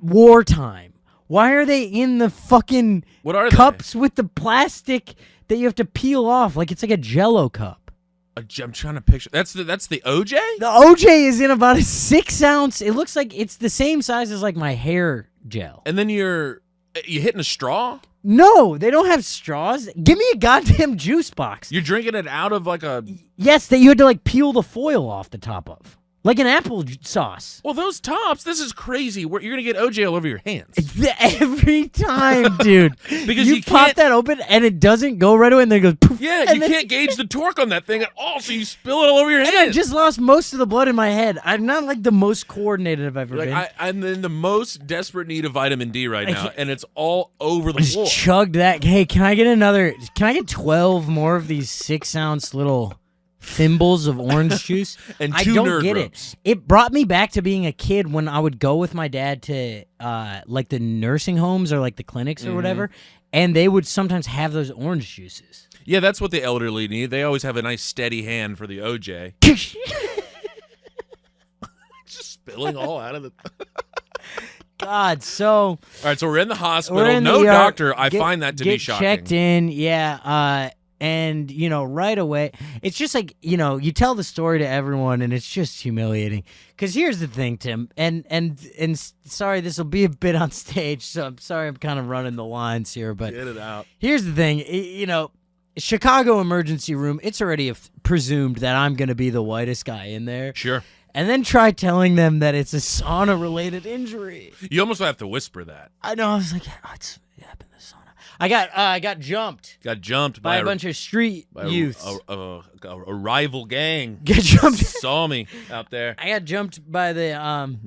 wartime? Why are they in the fucking What are cups with the plastic that you have to peel off? Like it's like a Jell-O cup. I'm trying to picture. That's the OJ? The OJ is in about a 6-ounce. It looks like it's the same size as like my hair gel. And then you hitting a straw? No, they don't have straws. Give me a goddamn juice box. You're drinking it out of like a... Yes, that you had to like peel the foil off the top of. Like an apple sauce. Well, those tops, this is crazy. You're going to get OJ all over your hands. Every time, dude. Because you you pop can't- that open and it doesn't go right away and then it goes poof. Yeah, and you then- can't gauge the torque on that thing at all, so you spill it all over your And I hands. just lost most of the blood in my head. I'm not like the most coordinated I've ever been. I'm in the most desperate need of vitamin D right now, and it's all over the Just floor. chugged that. Hey, can I get 12 more of these 6-ounce little thimbles of orange juice? And I 2 don't nerd get ropes. it. It brought me back to being a kid when I would go with my dad to like the nursing homes or like the clinics or whatever, and they would sometimes have those orange juices. Yeah, that's what the elderly need. They always have a nice steady hand for the OJ. Just spilling all out of the... God, so All right, so we're in the hospital. we're in No the ER. doctor. I Get- find that to be get shocking. checked in, yeah. And right away, it's just like you tell the story to everyone, and it's just humiliating. Because here's the thing, Tim, and sorry, this will be a bit on stage, so I'm sorry, I'm kind of running the lines here, but Get it out. here's the thing, Chicago emergency room. It's already presumed that I'm going to be the whitest guy in there. Sure. And then try telling them that it's a sauna-related injury. You almost have to whisper that. I know. I was like, it happened in the sauna. I got jumped Got jumped by a bunch of street by youths. a rival gang. Get jumped. Saw me out there. I got jumped by the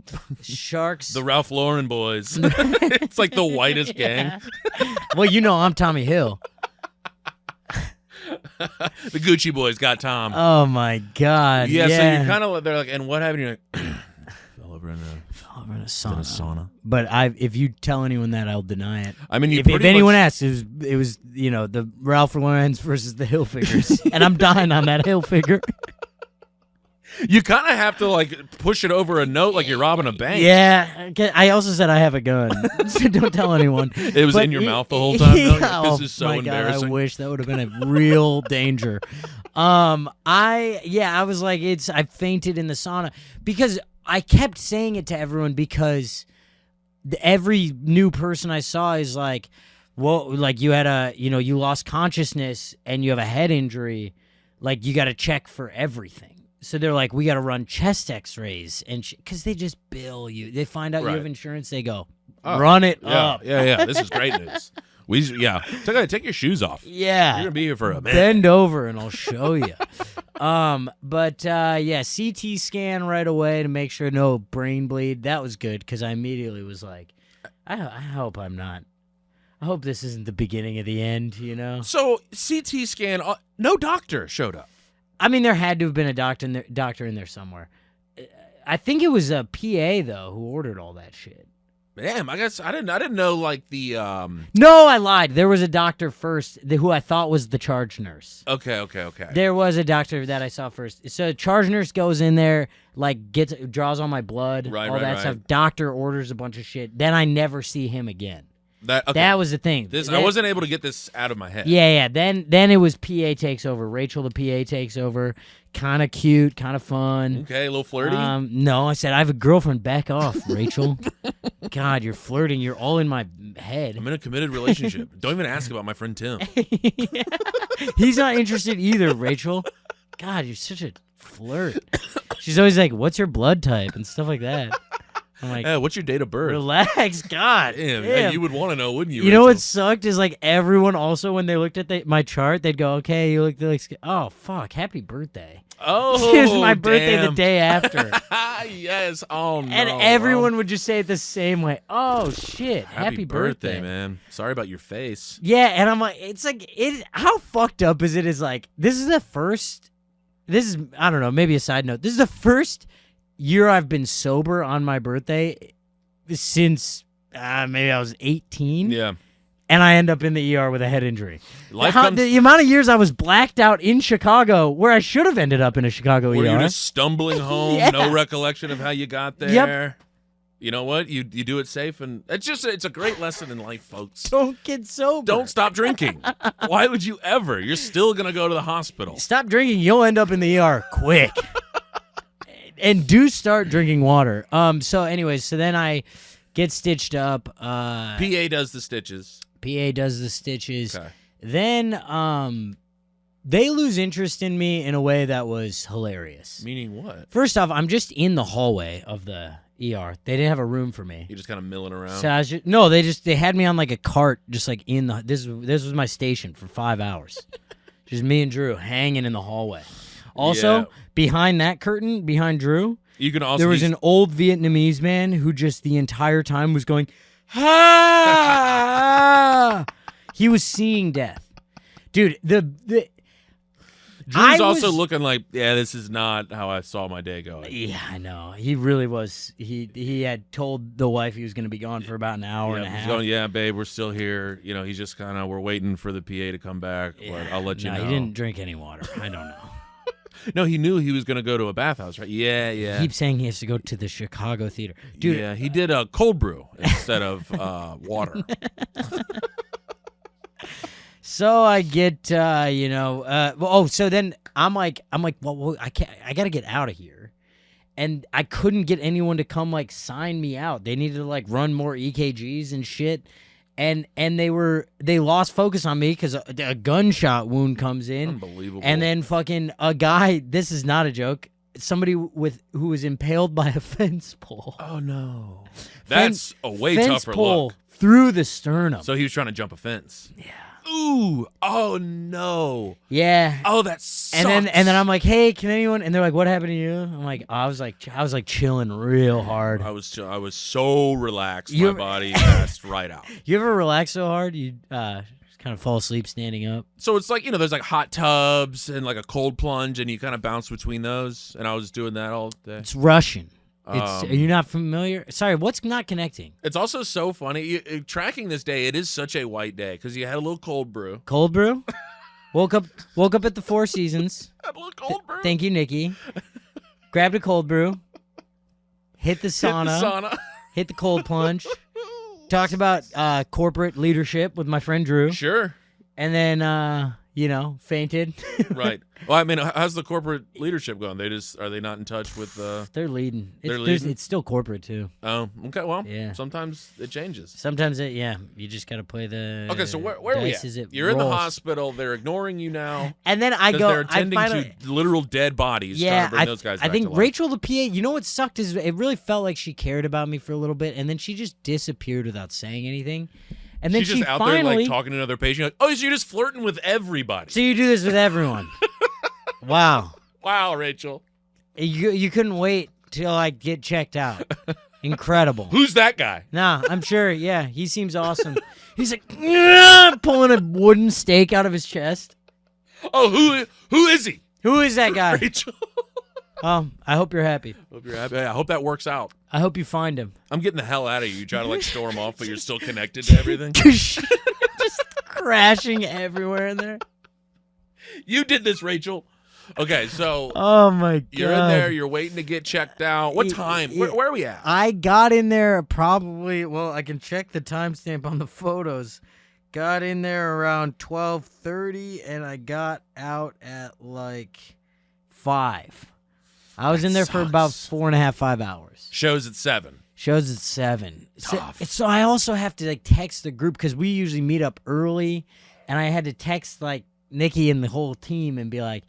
sharks. The Ralph Lauren boys. It's like the whitest gang. Well, I'm Tommy Hill. The Gucci boys got Tom. Oh my God. yeah, Yeah. so you're kind of, they're like, and what happened? You're like, fell over in in a a sauna. sauna. But if you tell anyone that, I'll deny it. I mean, you If pretty anyone much- asks, it was the Ralph Lauren's versus the Hill figures, and I'm dying on that Hill figure. You kind of have to like push it over a note like you're robbing a bank. Yeah, I also said I have a gun, so don't tell anyone. It was But in your mouth the whole time. though? You're like, oh this is so my God, embarrassing. I wish that would have been a real danger. I was like, I fainted in the sauna because I kept saying it to everyone because every new person I saw is like, well, like you had you lost consciousness and you have a head injury, like you got to check for everything. So they're like, we got to run chest X-rays and because they just bill you. They find out you have Right. insurance. They go, Oh, run it Yeah, up. yeah. This is great news. Take your shoes off. Yeah. You're gonna be here for a minute. Bend over and I'll show you. But yeah, CT scan right away to make sure no brain bleed. That was good because I immediately was like, I hope I'm not. I hope this isn't the beginning of the end, you know? So CT scan, no doctor showed up. I mean, there had to have been a doctor in there somewhere. I think it was a PA though who ordered all that shit. Damn, I guess I didn't know like the No, I lied. There was a doctor first who I thought was the charge nurse. Okay. There was a doctor that I saw first. So charge nurse goes in there, like draws all my blood, all that stuff. Doctor orders a bunch of shit. Then I never see him again. That was the thing. I wasn't able to get this out of my head. Yeah. Then it was PA takes over. Rachel, the PA, takes over. Kind of cute, kind of fun. Okay, a little flirty. No, I said I have a girlfriend. Back off, Rachel. God, you're flirting. You're all in my head. I'm in a committed relationship. Don't even ask about my friend Tim. He's not interested either, Rachel. God, you're such a flirt. She's always like, "What's your blood type?" and stuff like that. I'm like, what's your date of birth? Relax, God. Damn. You would want to know, wouldn't you? You know what sucked is like everyone also when they looked at my chart, they'd go, "Okay, you look like oh fuck, happy birthday." Oh, it was my birthday the day after. Yes. Oh no. And everyone would just say it the same way. Oh shit, happy birthday, man. Sorry about your face. Yeah, and I'm like, it's like how fucked up is it? Is like this is I don't know, maybe a side note. This is the first year I've been sober on my birthday since maybe I was 18. Yeah. And I end up in the ER with a head injury. The amount of years I was blacked out in Chicago where I should have ended up in a Chicago ER. Were you just stumbling home, Yeah. no recollection of how you got there? Yep. You know what? You do it safe, and it's a great lesson in life, folks. Don't get sober. Don't stop drinking. Why would you ever? You're still going to go to the hospital. Stop drinking, you'll end up in the ER quick. And do start drinking water. So anyways, so then I get stitched up. PA does the stitches. PA does the stitches. Okay. Then they lose interest in me in a way that was hilarious. Meaning what? First off, I'm just in the hallway of the ER. They didn't have a room for me. You're just kind of milling around. So I was they had me on like a cart, just like in the this was my station for 5 hours. Just me and Drew hanging in the hallway. Also, behind that curtain, behind Drew, you can also there was an old Vietnamese man who just the entire time was going, ah! He was seeing death. Dude, Drew's also looking like, this is not how I saw my day going. Yeah, I know. He really was. He had told the wife he was going to be gone for about an hour and a half. He's going, yeah, babe, we're still here. You know, he's just kind of, we're waiting for the PA to come back, but I'll let you know. He didn't drink any water. I don't know. No, he knew he was going to go to a bathhouse, right? Yeah. He keeps saying he has to go to the Chicago theater. Dude. Yeah, he did a cold brew instead of water. So I get, so then I'm like, well, I got to get out of here. And I couldn't get anyone to come, like, sign me out. They needed to, like, run more EKGs and shit. And they lost focus on me because a gunshot wound comes in. Unbelievable. And then fucking a guy, this is not a joke, somebody who was impaled by a fence pole. Oh, no. That's a way fence tougher pole look. Through the sternum. So he was trying to jump a fence. Yeah. Ooh. Oh, no. Yeah. Oh, that sucks. And then I'm like, hey, can anyone? And they're like, what happened to you? I'm like, I was like chilling real hard. I was so relaxed. My body passed right out. You ever relax so hard you just kind of fall asleep standing up? So it's like, there's like hot tubs and like a cold plunge, and you kind of bounce between those. And I was doing that all day. It's Russian. Are you not familiar? Sorry, what's not connecting? It's also so funny. Tracking this day, it is such a white day because you had a little cold brew. Cold brew? Woke up at the Four Seasons. Had a little cold brew. Thank you, Nikki. Grabbed a cold brew. Hit the sauna. Hit the cold plunge. Talked about corporate leadership with my friend Drew. Sure. And then, fainted. Right. Well, I mean, how's the corporate leadership going? Are they not in touch with They're leading. leading? It's still corporate too. Oh, okay. Well, yeah. Sometimes it changes. Sometimes you just got to play the. Okay, so where are we at? You're in the hospital. They're ignoring you now. And then I go. They're attending to literal dead bodies. Yeah, trying to bring those guys back I think to life. Rachel, the PA. You know what sucked is it really felt like she cared about me for a little bit, and then she just disappeared without saying anything. And then she's she just out finally, there like talking to another patient. Like, oh, so you're just flirting with everybody. So you do this with everyone. Wow. Wow, Rachel. You couldn't wait till I get checked out. Incredible. Who's that guy? Nah, I'm sure. Yeah, he seems awesome. He's like pulling a wooden stake out of his chest. Oh, who is he? Who is that guy? Rachel. Oh, I hope you're happy. Hope you're happy. I hope that works out. I hope you find him. I'm getting the hell out of you. You try to like storm off, but you're still connected to everything. Just crashing everywhere in there. You did this, Rachel. Okay, so Oh my god. you're in there. You're waiting to get checked out. What time? Where are we at? I got in there probably. Well, I can check the timestamp on the photos. Got in there around 12:30, and I got out at like 5. I was That in there for about sucks. 4.5, 5 hours. Shows at 7. Shows at 7. Tough. So I also have to like text the group because we usually meet up early, and I had to text like Nikki and the whole team and be like,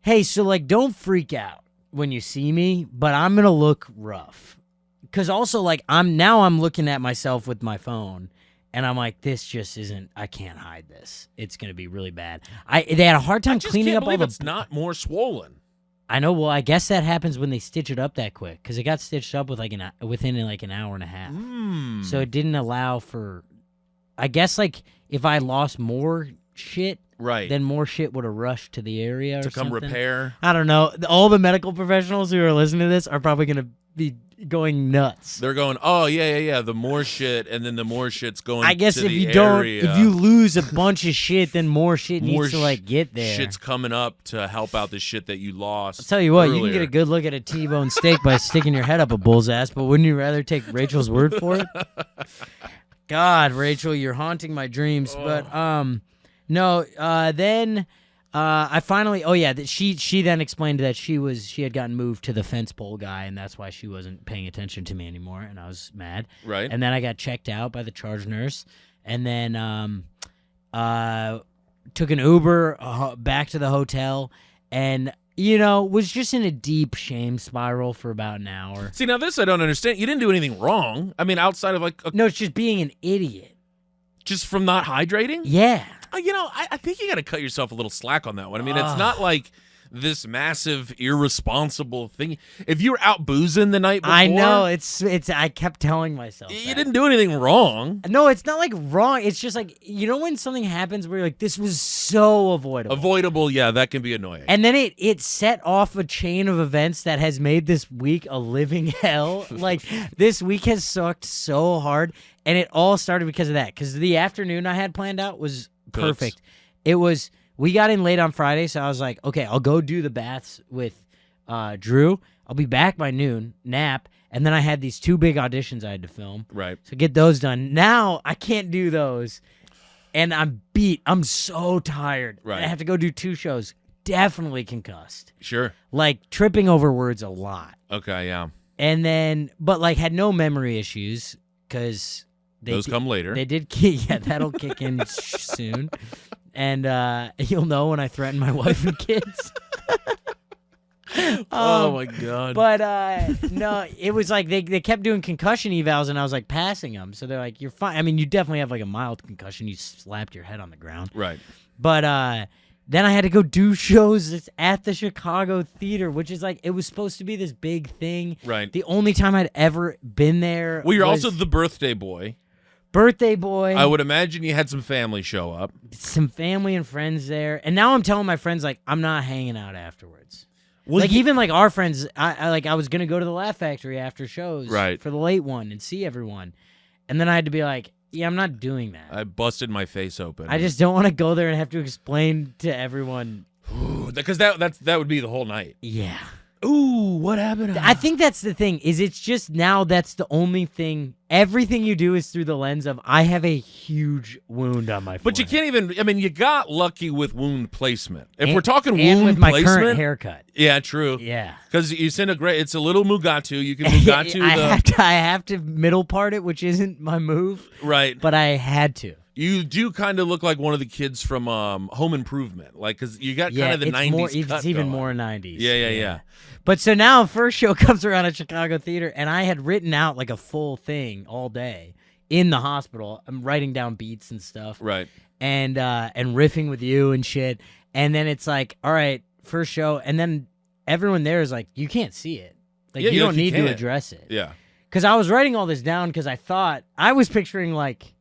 "Hey, so like don't freak out when you see me, but I'm gonna look rough." Because also like I'm looking at myself with my phone, and I'm like, this just isn't. I can't hide this. It's gonna be really bad. They had a hard time I just cleaning can't up all believe the. it's not more swollen. I know. Well, I guess that happens when they stitch it up that quick because it got stitched up with within like an hour and a half. So it didn't allow for. I guess like if I lost more shit, Right. then more shit would have rushed to the area or to come something. repair. I don't know. All the medical professionals who are listening to this are probably gonna be going nuts. They're going, oh yeah. The more shit, and then the more shit's going. I guess to if the you don't, area. if you lose a bunch of shit, then more shit More needs to like get there. Shit's coming up to help out the shit that you lost. I'll tell you what, you earlier. can get a good look at a T-bone steak by sticking your head up a bull's ass, but wouldn't you rather take Rachel's word for it? God, Rachel, you're haunting my dreams. But no. Then I finally. Oh yeah, she then explained that she had gotten moved to the fence pole guy, and that's why she wasn't paying attention to me anymore, and I was mad. Right. And then I got checked out by the charge nurse, and then took an Uber back to the hotel, and was just in a deep shame spiral for about an hour. See, now this I don't understand. You didn't do anything wrong. I mean, outside of like No, it's just being an idiot. just from not hydrating. Yeah. I think you got to cut yourself a little slack on that one. I mean, it's not like this massive irresponsible thing. If you were out boozing the night before, I know it's. I kept telling myself you that. didn't do anything wrong. No, it's not like wrong. It's just like when something happens where you're like, this was so avoidable. Avoidable, yeah, that can be annoying. And then it set off a chain of events that has made this week a living hell. Like, this week has sucked so hard, and it all started because of that. Because the afternoon I had planned out was perfect. It was, we got in late on Friday, so I was like, okay, I'll go do the baths with Drew. I'll be back by noon, nap, and then I had these 2 big auditions I had to film. Right. So get those done. Now I can't do those, and I'm beat. I'm so tired. Right. I have to go do 2 shows. Definitely concussed. Sure. Like, tripping over words a lot. Okay, yeah. And then, but like, had no memory issues because Those come later. They did kick. Yeah, that'll kick in soon. And you'll know when I threaten my wife and kids. Oh my god. But no, it was like they kept doing concussion evals, and I was like passing them. So they're like, "You're fine." I mean, you definitely have like a mild concussion. You slapped your head on the ground. Right. But then I had to go do shows at the Chicago Theater, which is like, it was supposed to be this big thing. Right. The only time I'd ever been there. Well, you're was also the birthday boy. birthday boy. I would imagine you had some family show up. Some family and friends there, and now I'm telling my friends like I'm not hanging out afterwards. Well, like even like our friends, I was gonna go to the Laugh Factory after shows, Right. for the late one and see everyone, and then I had to be like, yeah, I'm not doing that. I busted my face open. I just don't want to go there and have to explain to everyone. because that would be the whole night. Yeah. Ooh, what happened? I think that's the thing, is it's just now that's the only thing. Everything you do is through the lens of, I have a huge wound on my forehead. But you can't even. I mean, you got lucky with wound placement. If And- we're talking and wound with my placement, current haircut. yeah, true. Yeah. Because you send a great. It's a little Mugatu. You can Mugatu I have to middle part it, which isn't my move, right. but I had to. You do kind of look like one of the kids from Home Improvement, like because you got kind of the it's 90s. more, cut it's even going. more 90s. Yeah. But so now first show comes around at Chicago Theater, and I had written out like a full thing all day in the hospital. I'm writing down beats and stuff. Right. And riffing with you and shit. And then it's like, all right, first show, and then everyone there is like, you can't see it. Like, Yeah, you you're don't like, you need to can't. address it. Yeah. Because I was writing all this down because I was picturing, like,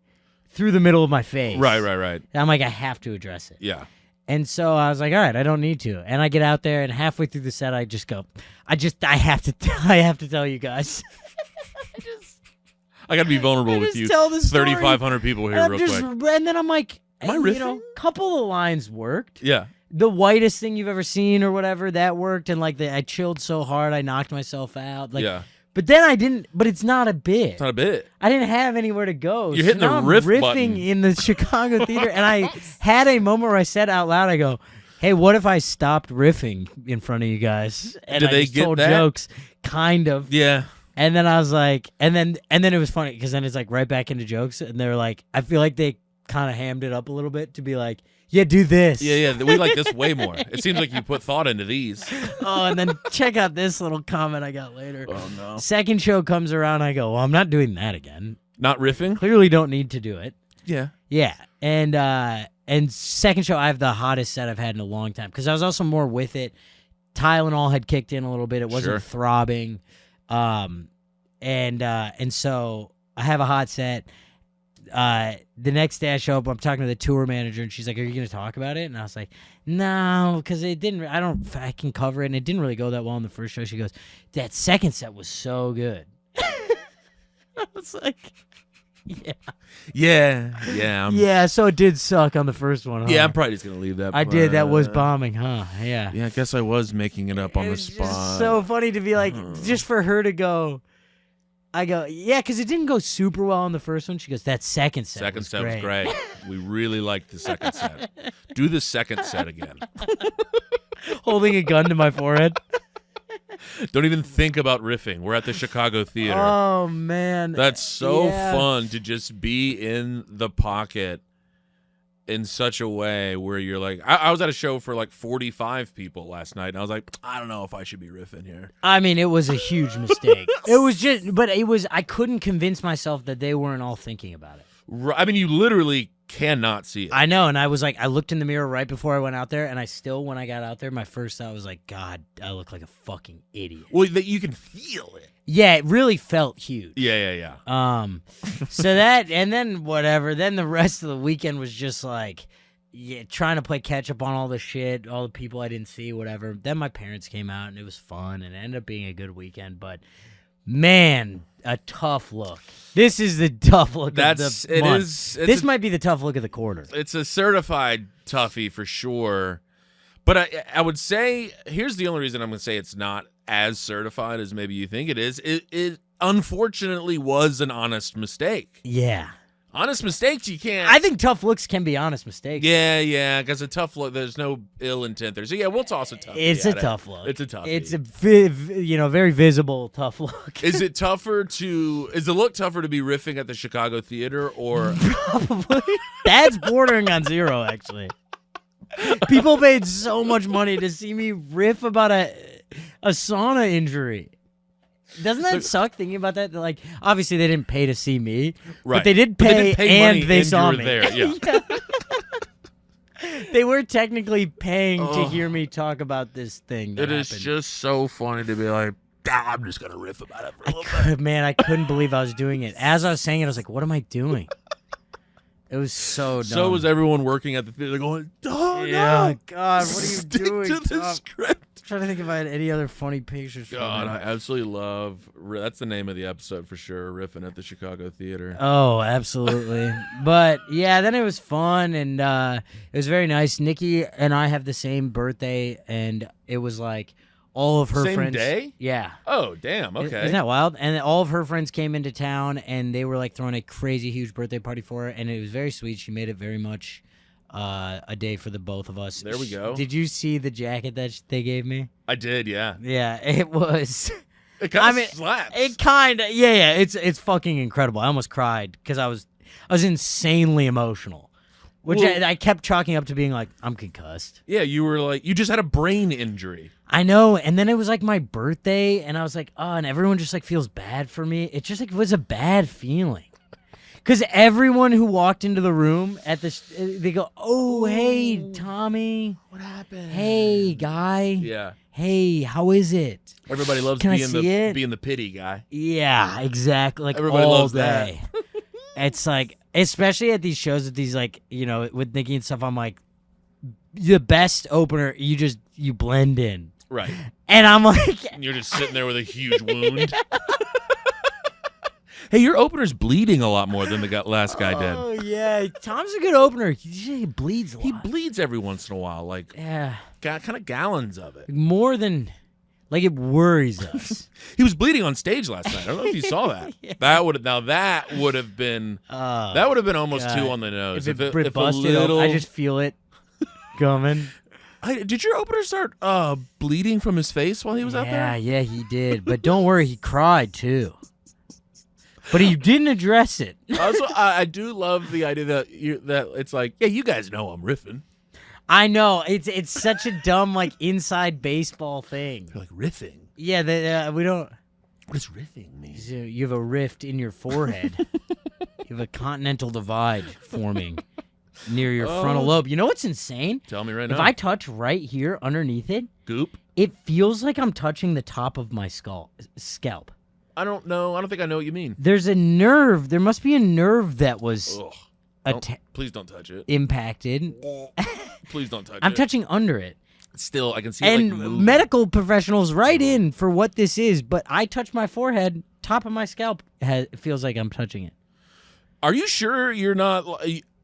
through the middle of my face. Right. And I'm like, I have to address it. Yeah. And so I was like, all right, I don't need to. And I get out there, and halfway through the set, I just go, I have to tell you guys. I got to be vulnerable I with just you. tell the story. 3,500 people here, And real quick. And then I'm like, Am I you riffing? know, couple of lines worked. Yeah. The whitest thing you've ever seen or whatever, that worked. And like I chilled so hard, I knocked myself out. Like, Yeah. But then I didn't, but it's not a bit. It's not a bit. I didn't have anywhere to go. You're hitting so now the I'm riff riffing button. in the Chicago theater. And I had a moment where I said out loud, I go, hey, what if I stopped riffing in front of you guys? And Did I they just get told that? jokes, kind of. Yeah. And then I was like, and then it was funny because then it's like right back into jokes. And they're like, I feel like they kind of hammed it up a little bit to be like, yeah, do this. Yeah. We like this way more. It seems like you put thought into these. Oh, and then check out this little comment I got later. Oh, no. Second show comes around, I go, well, I'm not doing that again. Not riffing? Clearly don't need to do it. Yeah. Yeah. And second show, I have the hottest set I've had in a long time because I was also more with it. Tylenol had kicked in a little bit. It wasn't Sure. throbbing. And so I have a hot set. The next day I show up, I'm talking to the tour manager, and she's like, are you going to talk about it? And I was like, no, because it didn't, I can cover it, and it didn't really go that well in the first show. She goes, that second set was so good. I was like, yeah. Yeah. So it did suck on the first one, huh? Yeah, I'm probably just going to leave that. I did. That was part. bombing, huh? Yeah. Yeah, I guess I was making it up on the It's spot. just so funny to be like, just for her to go, I go, yeah, because it didn't go super well on the first one. She goes, that second set Second was set great. was great. We really liked the second set. Do the second set again. Holding a gun to my forehead. Don't even think about riffing. We're at the Chicago Theater. Oh, man. That's so Yeah. fun to just be in the pocket in such a way where you're like, I was at a show for like 45 people last night, and I was like, I don't know if I should be riffing here. I mean, it was a huge mistake. I couldn't convince myself that they weren't all thinking about it. I mean, you literally cannot see it. I know, and I was like, I looked in the mirror right before I went out there, and I still, when I got out there, my first thought was like, God, I look like a fucking idiot. Well, that you can feel it. Yeah, it really felt huge. Yeah. So that, and then whatever, then the rest of the weekend was just like, yeah, trying to play catch up on all the shit, all the people I didn't see, whatever. Then my parents came out, and it was fun, and it ended up being a good weekend, but man, a tough look. This is the tough look of the month. This might be the tough look of the quarter. It's a certified toughie for sure. But I would say, here's the only reason I'm going to say it's not as certified as maybe you think it is. It unfortunately was an honest mistake. Yeah. Honest mistakes, you can't. I think tough looks can be honest mistakes. Yeah, because a tough look, there's no ill intent there. So yeah, we'll toss a toughie. It's a at it. tough look. It's a toughie. It's a very visible tough look. Is it tougher is the look tougher to be riffing at the Chicago Theater or? Probably. That's bordering on zero, actually. People paid so much money to see me riff about a sauna injury. Doesn't that suck thinking about that? Like, obviously they didn't pay to see me, Right. but they did But pay, did pay money and they and saw you were me. there, yeah. They were technically paying to hear me talk about this thing. That It is happened. just so funny to be like, I'm just gonna riff about it for a little bit. Man, I couldn't believe I was doing it. As I was saying it, I was like, "What am I doing?" It was so dumb. So was everyone working at the theater going, oh, Yeah, no. God, what are you Stick doing? to the Tom? script. I'm trying to think if I had any other funny pictures. From God, it. I absolutely love. That's the name of the episode for sure. Riffing at the Chicago Theater. Oh, absolutely. But yeah, then it was fun and it was very nice. Nikki and I have the same birthday, and it was like all of her Same friends. day? Yeah. Oh, damn. Okay. Isn't that wild? And all of her friends came into town, and they were like throwing a crazy huge birthday party for her, and it was very sweet. She made it very much a day for the both of us. There we go. Did you see the jacket that they gave me? I did, yeah. Yeah, it was. It kind of slaps. It kind of, yeah. It's fucking incredible. I almost cried because I was insanely emotional, which Well- I kept chalking up to being like, I'm concussed. Yeah, you were like, you just had a brain injury. I know, and then it was like my birthday, and I was like, oh, and everyone just like feels bad for me. It just like was a bad feeling. Because everyone who walked into the room at they go, "Oh, hey, Tommy. What happened? Hey, guy. Yeah. Hey, how is it?" Everybody loves Can I being see it? being the pity guy. Yeah, exactly. Like Everybody all loves day. It's like, especially at these shows with these like, with Nikki and stuff, I'm like, the best opener, you blend in. Right. And I'm like, And you're just sitting there with a huge wound. Hey, your opener's bleeding a lot more than the last guy did. oh yeah, Tom's a good opener. He bleeds a lot. He bleeds every once in a while, like Yeah, got kind of gallons of it. more than, like, it worries us. He was bleeding on stage last night. I don't know if you saw that. Yeah. That would have been almost God. 2 on the nose. If it if busted, a little, I just feel it coming. Did your opener start bleeding from his face while he was out there? Yeah, he did. But don't worry, he cried too. But he didn't address it. Also, I do love the idea that it's like, yeah, you guys know I'm riffing. I know, it's such a dumb, like, inside baseball thing. You're like, riffing? Yeah, we don't. What does riffing mean? You have a rift in your forehead. You have a continental divide forming near your frontal lobe. You know what's insane? Tell me right now. If I touch right here underneath it, Goop? it feels like I'm touching the top of my scalp. I don't know. I don't think I know what you mean. There's a nerve. There must be a nerve that was Ugh. Please don't touch it. impacted. Please don't touch it. I'm touching under it. Still, I can see And it, like, moving. medical professionals write in for what this is, but I touch my forehead, top of my scalp it feels like I'm touching it. Are you sure you're not?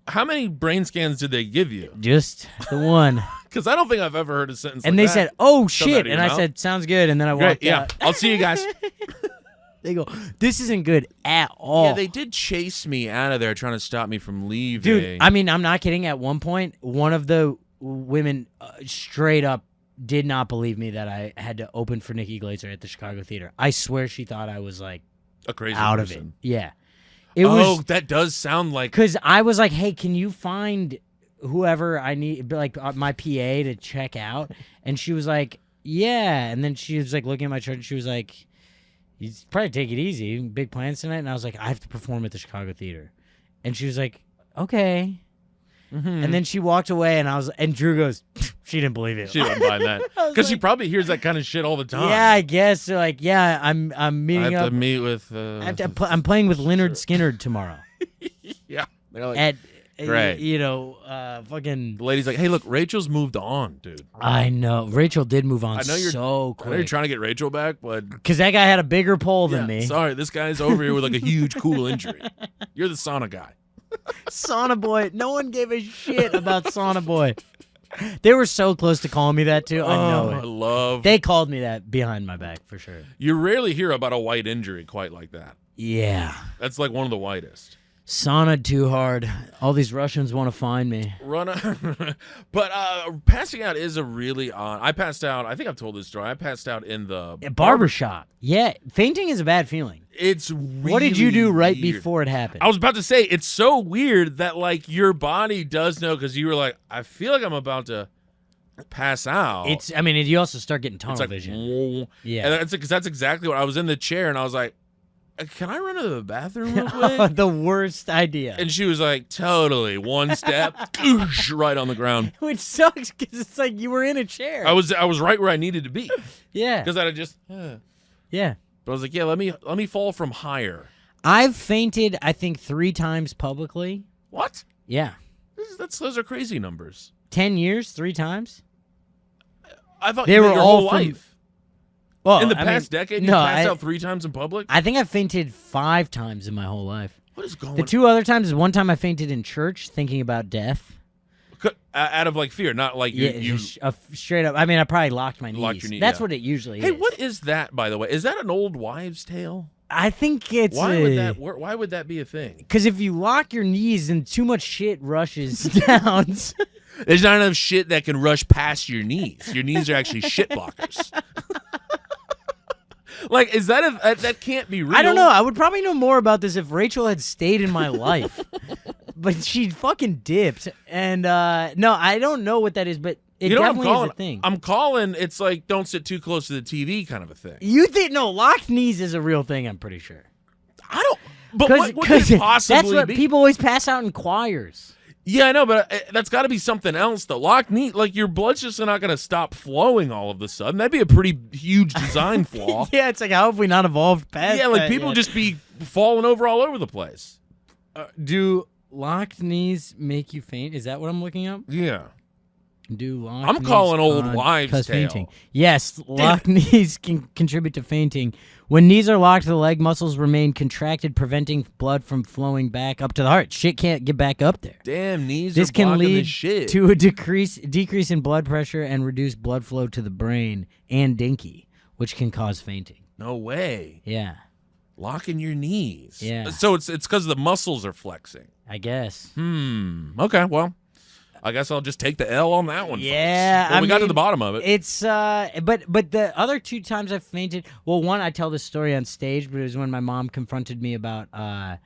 How many brain scans did they give you? Just the one. Because I don't think I've ever heard a sentence And like they that. said, "Oh Come out shit," of your and I mouth. said, "Sounds good," and then I Great, walked yeah. out. I'll see you guys. They go, "This isn't good at all." Yeah, they did chase me out of there trying to stop me from leaving. Dude, I mean, I'm not kidding. At one point, one of the women straight up did not believe me that I had to open for Nikki Glazer at the Chicago Theater. I swear she thought I was like a crazy out person. of it. Yeah. It was that does sound like. because I was like, "Hey, can you find whoever I need, like my PA to check out?" And she was like, "Yeah." And then she was like looking at my chart and she was like, "You probably take it easy. Big plans tonight." And I was like, "I have to perform at the Chicago Theater." And she was like, "Okay." Mhm. And then she walked away, and Drew goes, "She didn't believe it." She wouldn't buy that I was because she like- probably hears that kind of shit all the time. Yeah, I guess. So like, yeah, I'm I meeting have up. to meet with. I'm playing with Leonard Skinnerd tomorrow Yeah, they're like, at Great. fucking. the lady's like, "Hey, look, Rachel's moved on, dude. I know Rachel did move on I know you're- so I know you're quick trying to get Rachel back, but because that guy had a bigger pole than yeah, me. sorry, this guy's over here with like a huge, cool injury. You're the sauna guy." Sauna Boy. No one gave a shit about Sauna Boy. They were so close to calling me that too. I know I it. love. They called me that behind my back for sure. You rarely hear about a white injury quite like that. Yeah. That's like one of the whitest. Sauna too hard. All these Russians want to find me. But passing out is a really odd. I passed out. I think I've told this story. I passed out in the A barbershop. Yeah. Fainting is a bad feeling. It's really What did you do right weird. before it happened? I was about to say it's so weird that like your body does know because you were like, I feel like I'm about to pass out. You also start getting tunnel It's like, vision. "Whoa." Yeah. And that's exactly what I was in the chair and I was like, can I run to the bathroom real quick? The worst idea. And she was like, totally. One step, oosh, right on the ground. Which sucks because it's like you were in a chair. I was right where I needed to be yeah. because I just. Yeah. But I was like, yeah, let me fall from higher. I've fainted, I think, 3 times publicly. What? Yeah. Those are crazy numbers. 10 years, 3 times. I thought They you were meant your all whole from- life. Well, In the I past mean, decade, you no, passed out 3 times in public? I think I fainted 5 times in my whole life. What is going The 2 other times is one time I fainted in church thinking about death. out of like fear, not like you Straight up. I mean, I probably locked my knees. Locked your knee, That's yeah. what it usually Hey, is. what is that, by the way? Is that an old wives' tale? I think it's Why would that be a thing? because if you lock your knees and too much shit rushes down. There's not enough shit that can rush past your knees. Your knees are actually shit blockers. Like, is that that can't be real? I don't know. I would probably know more about this if Rachel had stayed in my life. But she fucking dipped. And no, I don't know what that is, but it You know what definitely I'm calling? is a thing. I'm calling. It's like don't sit too close to the TV kind of a thing. You think no, locked knees is a real thing, I'm pretty sure. I don't. But what could it possibly that's what be? people always pass out in choirs. Yeah, I know, but that's got to be something else, though. Lock knee, like your blood's just not going to stop flowing all of a sudden. That'd be a pretty huge design flaw. Yeah, it's like, how have we not evolved past Yeah, like that people yet? just be falling over all over the place. Do locked knees make you faint? Is that what I'm looking up? Yeah. Do locked I'm knees calling old on- wives' cause tale. fainting. Yes, locked knees can contribute to fainting. When knees are locked, the leg muscles remain contracted, preventing blood from flowing back up to the heart. Shit can't get back up there. Damn, knees This are can blocking lead this shit. to a decrease in blood pressure and reduce blood flow to the brain and dinky, which can cause fainting. No way. Yeah, Locking your knees. Yeah. So it's because the muscles are flexing. I guess. Okay, well, I guess I'll just take the L on that one. Yeah, folks. Well, we got to mean, the bottom of it. It's but the other two times I fainted. Well, one I tell this story on stage, but it was when my mom confronted me about I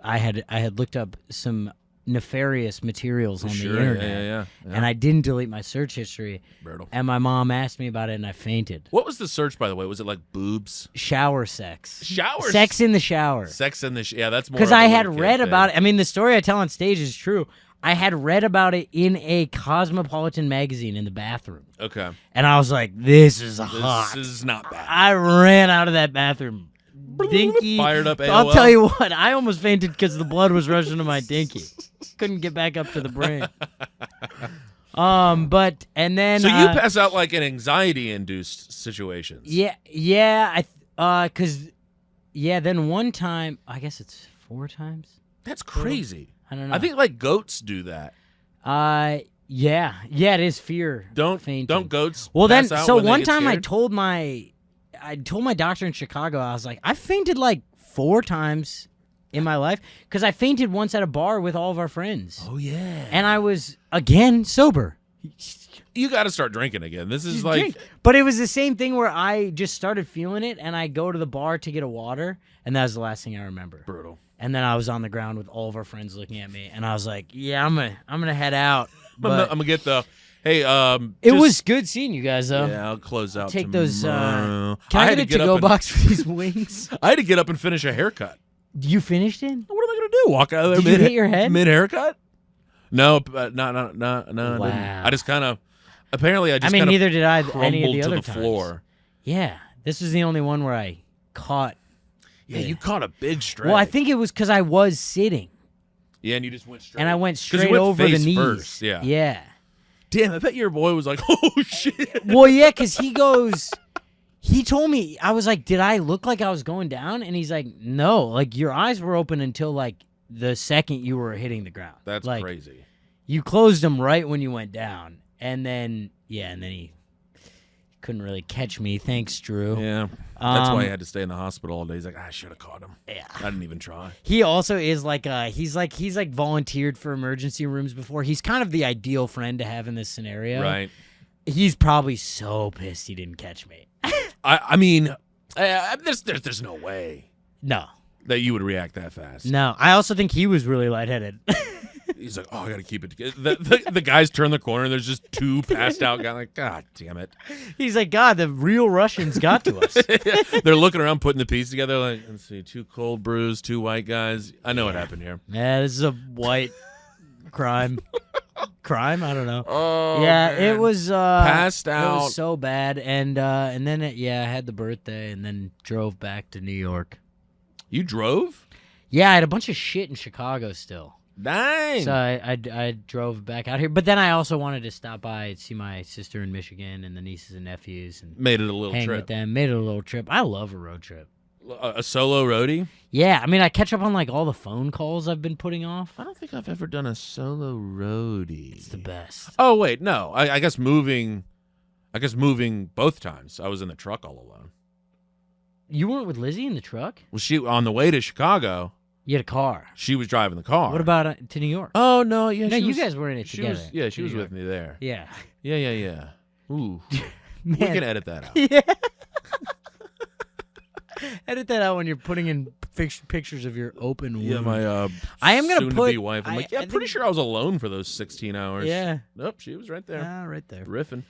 had looked up some nefarious materials on Sure, the internet, yeah. and I didn't delete my search history. Brutal. And my mom asked me about it, and I fainted. What was the search, by the way? Was it like boobs? Shower sex. Shower Sex in the shower. Sex in the yeah, that's more Because of a I had little kid read thing. about it. I mean, the story I tell on stage is true. I had read about it in a Cosmopolitan magazine in the bathroom. Okay. And I was like, this is hot. This is not bad. I ran out of that bathroom. Dinky. Fired up I'll AOL. tell you what, I almost fainted because the blood was rushing to my dinky. Couldn't get back up to the brain. But, and then. So you pass out like in anxiety-induced situations. Yeah, then one time, I guess it's 4 times. That's crazy. I don't know. I think like goats do that. Yeah, it is fear. Don't fainting. goats? Well, then, pass out so when they one get time scared? I told my doctor in Chicago, I was like, I fainted like 4 times in my life because I fainted once at a bar with all of our friends. Oh yeah. And I was, again, sober. You got to start drinking again. This is like But it was the same thing where I just started feeling it, and I go to the bar to get a water, and that was the last thing I remember. brutal. And then I was on the ground with all of our friends looking at me, and I was like, yeah, I'm gonna head out. I'm But gonna get the hey. it was good seeing you guys, though. Yeah, I'll close out. Take those. tomorrow. Can I had get a get up to-go and- box for these wings? I had to get up and finish a haircut. You finished it? What am I gonna do? Walk out of there? Did you hit your head? Mid haircut? No, no. I didn't. Wow. I just kind of. Apparently, I just. I mean, kinda neither did I. crumbled Any of the to other the times. floor. Yeah, this was the only one where I caught. Yeah, you caught a big stray. Well, I think it was because I was sitting, Yeah, and you just went straight. and I went 'Cause you straight went over the face knees. first, yeah. Yeah. Damn, I bet your boy was like, "Oh shit." Well, yeah, because he goes. He told me, I was like, did I look like I was going down? And he's like, no, like your eyes were open until like the second you were hitting the ground. That's like, crazy. You closed them right when you went down, and then he couldn't really catch me. Thanks, Drew. Yeah, that's why I had to stay in the hospital all day. He's like, I should have caught him. Yeah. I didn't even try. He also is like he's like volunteered for emergency rooms before. He's kind of the ideal friend to have in this scenario. Right. He's probably so pissed he didn't catch me. I mean, there's no way No. that you would react that fast. No. I also think he was really lightheaded. He's like, oh, I got to keep it together. The guys turn the corner, and there's just 2 passed out guys. Like, God damn it. He's like, God, the real Russians got to us. They're looking around, putting the piece together. Like, let's see, 2 cold brews, 2 white guys. I know what happened here. Yeah, this is a white crime. Crime? I don't know. Oh, yeah, man. it was Passed It out. was so bad, and then I had the birthday, and then drove back to New York. You drove? Yeah, I had a bunch of shit in Chicago still. Dang. So I drove back out here, but then I also wanted to stop by and see my sister in Michigan and the nieces and nephews and Made it a little hang trip. with them. Made it a little trip. I love a road trip. A solo roadie? Yeah, I mean, I catch up on like all the phone calls I've been putting off. I don't think I've ever done a solo roadie. It's the best. Oh wait, no. I guess moving both times. I was in the truck all alone. You weren't with Lizzie in the truck? Well, she on the way to Chicago, You had a car. she was driving the car. What about to New York? Oh no, yeah. No, she you was- guys were in it she together. was, yeah, she to was New with York. me there. Yeah. Yeah. Ooh, we Man. can edit that out. Yeah. Edit that out when you're putting in pictures of your open wound. Yeah, my I am gonna soon-to-be put- wife. I'm I- like, yeah, I I'm pretty think- sure I was alone for those 16 hours. Yeah. Nope, she was right there, Right there. riffing.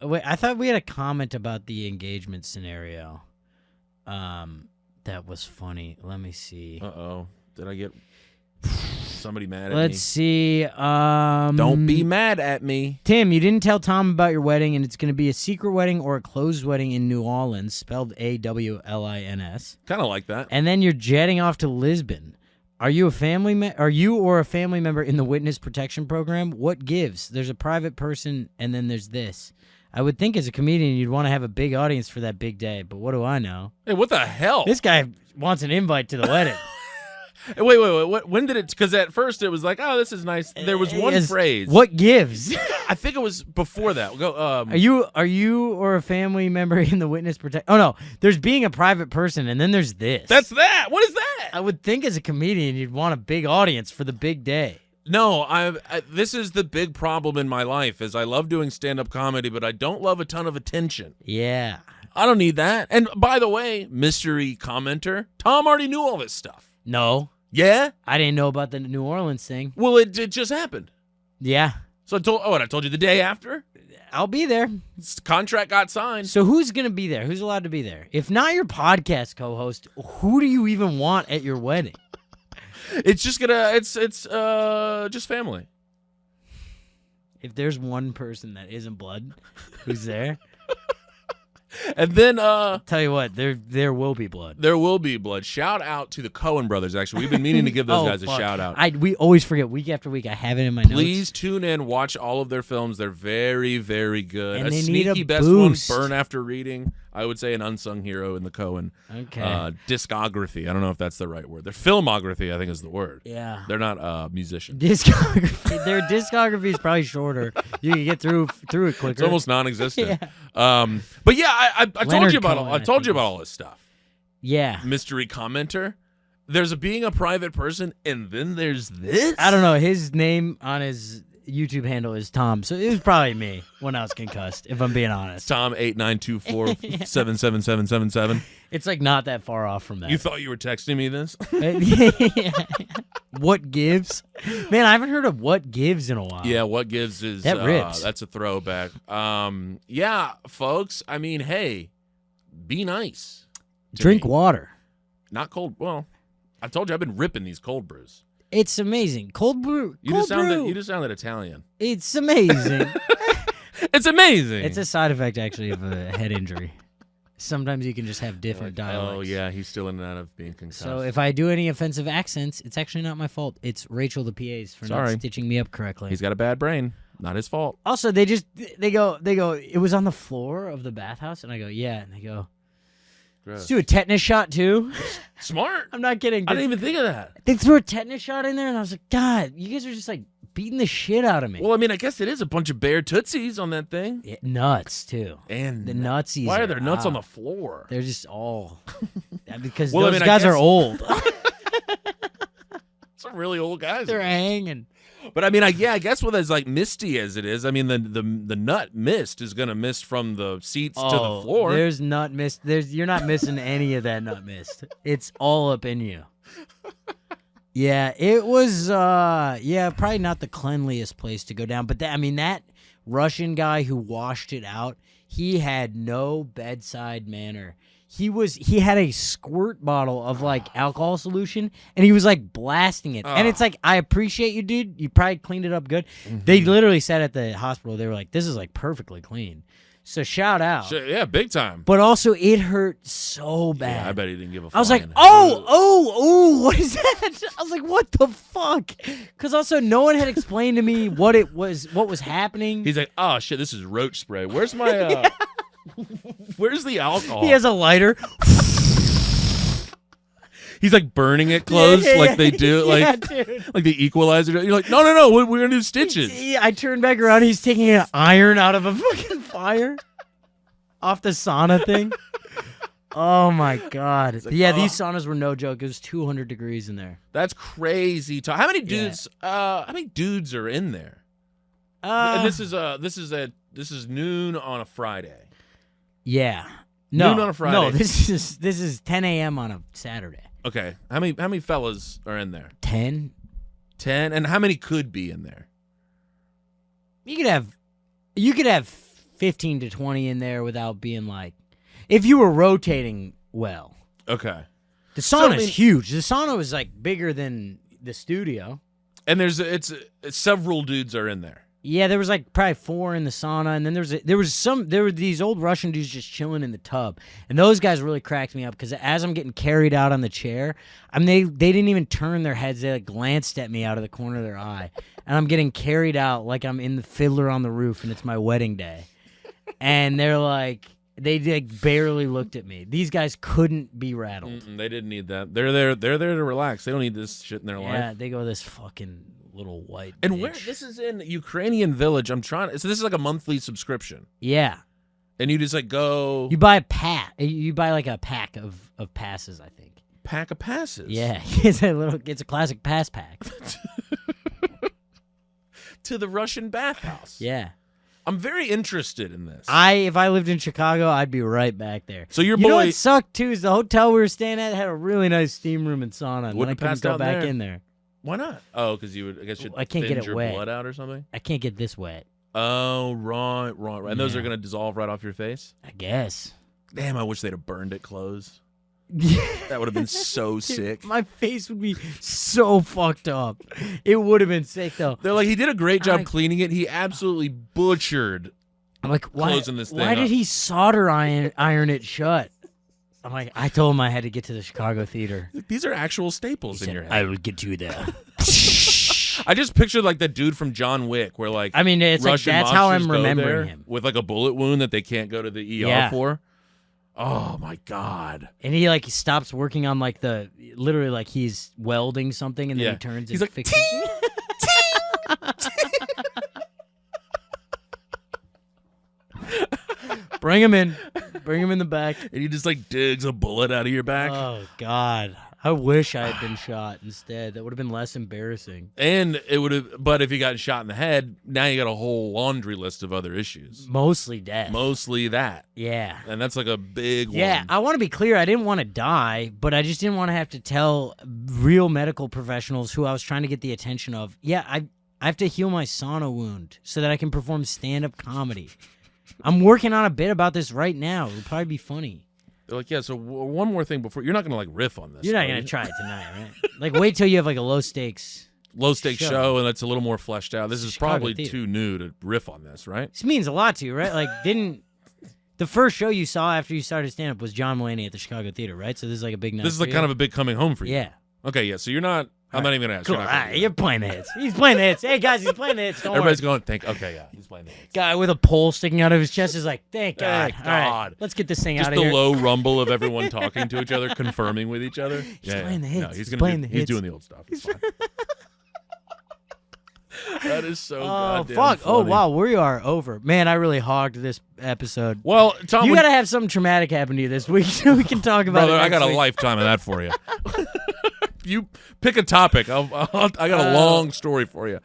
Wait, I thought we had a comment about the engagement scenario. That was funny. Let me see. Uh-oh. Did I get somebody mad at me? Let's see. Don't be mad at me. Tim, you didn't tell Tom about your wedding, and it's going to be a secret wedding or a closed wedding in New Orleans, spelled AWLINS. Kind of like that. And then you're jetting off to Lisbon. Are you or a family member in the witness protection program? What gives? There's a private person, and then there's this. I would think as a comedian you'd want to have a big audience for that big day, but what do I know? Hey, what the hell? This guy wants an invite to the wedding. Wait. When did it? Because at first it was like, oh, this is nice. There was one phrase. What gives? I think it was before that. Go. Are you or a family member in the witness protection? Oh no, there's being a private person, and then there's this. That's that. What is that? I would think as a comedian you'd want a big audience for the big day. No, this is the big problem in my life. Is I love doing stand-up comedy, but I don't love a ton of attention. Yeah. I don't need that. And by the way, mystery commenter, Tom already knew all this stuff. No. Yeah? I didn't know about the New Orleans thing. Well, it just happened. Yeah. So I told you the day after? I'll be there. Contract got signed. So who's going to be there? Who's allowed to be there? If not your podcast co-host, who do you even want at your wedding? It's just just family. If there's one person that isn't blood who's there, and then tell you what, there will be blood. There will be blood. Shout out to the Coen brothers. Actually, we've been meaning to give those guys a shout out. We always forget week after week. I have it in my notes. Please tune in, watch all of their films. They're very, very good. And a they sneaky need a best boost. one, Burn After Reading. I would say an unsung hero in the Coen discography. I don't know if that's the right word. Their filmography, I think, is the word. Yeah. They're not musicians. Discography. Their discography is probably shorter. You can get through it quicker. It's almost non-existent. Yeah. But yeah, I told you about Cohen, I told you about all this stuff. Yeah. Mystery commenter. There's being a private person, and then there's this. I don't know. His name on his YouTube handle is Tom, so it was probably me when I was concussed, if I'm being honest. Tom 8924777777. It's like not that far off from that. You thought you were texting me this? What gives? Man, I haven't heard of What Gives in a while. Yeah, What Gives is that rips. That's a throwback. Yeah, folks. I mean, hey, be nice. Drink water. Not cold. Well, I told you I've been ripping these cold brews. It's amazing. Cold brew. You just sounded Italian. It's amazing. It's amazing. It's a side effect, actually, of a head injury. Sometimes you can just have different dialects. Oh, yeah, he's still in and out of being concussed. So if I do any offensive accents, it's actually not my fault. It's Rachel, the PA's, for not stitching me up correctly. He's got a bad brain. Not his fault. Also, they go, it was on the floor of the bathhouse, and I go, yeah, and they go, let's do a tetanus shot, too. Smart. I'm not kidding. I didn't even think of that. They threw a tetanus shot in there, and I was like, God, you guys are just, like, beating the shit out of me. Well, I mean, I guess it is a bunch of bare tootsies on that thing. Yeah, nuts, too. And the nutsies. Why are there nuts on the floor? They're just all... because those guys are old. Some really old guys. They're hanging. But I mean, I guess with as like misty as it is, I mean the nut mist is gonna mist from the seats to the floor. There's nut mist. You're not missing any of that nut mist. It's all up in you. Yeah, it was. Probably not the cleanliest place to go down. But that Russian guy who washed it out, he had no bedside manner. He had a squirt bottle of like alcohol solution, and he was like blasting it. And it's like, I appreciate you, dude. You probably cleaned it up good. Mm-hmm. They literally said at the hospital, they were like, "This is like perfectly clean." So shout out. Yeah, big time. But also, it hurt so bad. Yeah, I bet he didn't give a fuck. I was like, oh, what is that? I was like, what the fuck? Because also, no one had explained to me what was happening. He's like, oh shit, this is roach spray. Where's my? Where's the alcohol? He has a lighter. He's like burning it close, like they do, like the Equalizer. You're like, no, we're gonna do stitches. I turn back around. He's taking an iron out of a fucking fire off the sauna thing. Oh my god! Like, these saunas were no joke. It was 200 degrees in there. That's crazy. How many dudes? How many dudes are in there? And this is noon on a Friday. Yeah. Noon on a Friday. No, this is 10 a.m. on a Saturday. Okay. How many fellas are in there? 10. 10? And how many could be in there? You could have 15 to 20 in there without being like, if you were rotating well. Okay. The sauna's huge. The sauna was like bigger than the studio. And it's several dudes are in there. Yeah, there was like probably 4 in the sauna, and then there were these old Russian dudes just chilling in the tub, and those guys really cracked me up because as I'm getting carried out on the chair, they didn't even turn their heads; they like glanced at me out of the corner of their eye, and I'm getting carried out like I'm in the Fiddler on the Roof, and it's my wedding day, and they're like. They like barely looked at me. These guys couldn't be rattled. They didn't need that. They're there to relax. They don't need this shit in their life. Yeah, they go this fucking little white. And bitch. where this is in Ukrainian Village. So this is like a monthly subscription. Yeah. And you just like go. You buy a pack. You buy like a pack of passes. I think. Pack of passes. Yeah, it's a classic pass pack. To the Russian bathhouse. Yeah. I'm very interested in this. If I lived in Chicago, I'd be right back there. So your You know boy what sucked too is the hotel we were staying at had a really nice steam room and sauna. And Wouldn't I couldn't pass go down back there. in there. Why not? Oh, because you would. I guess you'd I can't get thin it your wet. blood out or something. I can't get this wet. Oh, right. And those are Yeah. gonna dissolve right off your face. I guess. Damn, I wish they'd have burned it closed. That would have been so Dude, sick. my face would be so fucked up. It would have been sick though. They're like, he did a great job I- cleaning it. He absolutely butchered. I'm like, closing this thing why did up. he solder iron it shut? I'm like, I told him I had to get to the Chicago theater. These are actual staples in your head. will get you there. I just pictured like that dude from John Wick, where like I mean, it's like Russian that's how mobsters I'm go remembering there him. with like a bullet wound that they can't go to the ER Yeah. for. Oh my god! And he like stops working on like literally like he's welding something, and then Yeah. he turns He's and like, fixes. Bring him in the back. And he just like digs a bullet out of your back. Oh God, I wish I had been shot instead. That would have been less embarrassing. And it would have, but if you got shot in the head, now you got a whole laundry list of other issues. Mostly death. Mostly that. Yeah. And that's like a big Yeah, one. I want to be clear. I didn't want to die, but I just didn't want to have to tell real medical professionals who I was trying to get the attention of. Yeah, I have to heal my sauna wound so that I can perform stand-up comedy. I'm working on a bit about this right now. It'll probably be funny. They're like, yeah, so one more thing before. You're not going to like riff on this. You're not are going you? to try it tonight, right? Like, wait till you have like a low-stakes. Low stakes show. show, and it's a little more fleshed out. This It's is Chicago probably theater. too new to riff on this, right? This means a lot to you, right? Like, the first show you saw after you started stand-up was John Mulaney at the Chicago Theater, right? So this is like a big night. This is like kind of a big coming home for you. Yeah. Okay, yeah. So you're not. I'm not even gonna ask. Cool. You're All not gonna right, do you're that. playing the hits. He's playing the hits. Hey, guys, he's playing the hits. Don't Everybody's worry. going. Okay, yeah, he's playing the hits. Guy with a pole sticking out of his chest is like, thank God. Thank All right, God. let's get this thing Just out the of here. low rumble of everyone talking to each other, confirming with each other. He's playing the hits. No, He's gonna playing do, the He's hits. doing the old stuff. It's fine. That is so Oh, goddamn fuck. Oh, funny. wow. We are over. Man, I really hogged this episode. Well, Tom, You got to have something traumatic happen to you this week so we can talk about brother, it. I got next a week. lifetime of that for you. You pick a topic. I got a long story for you.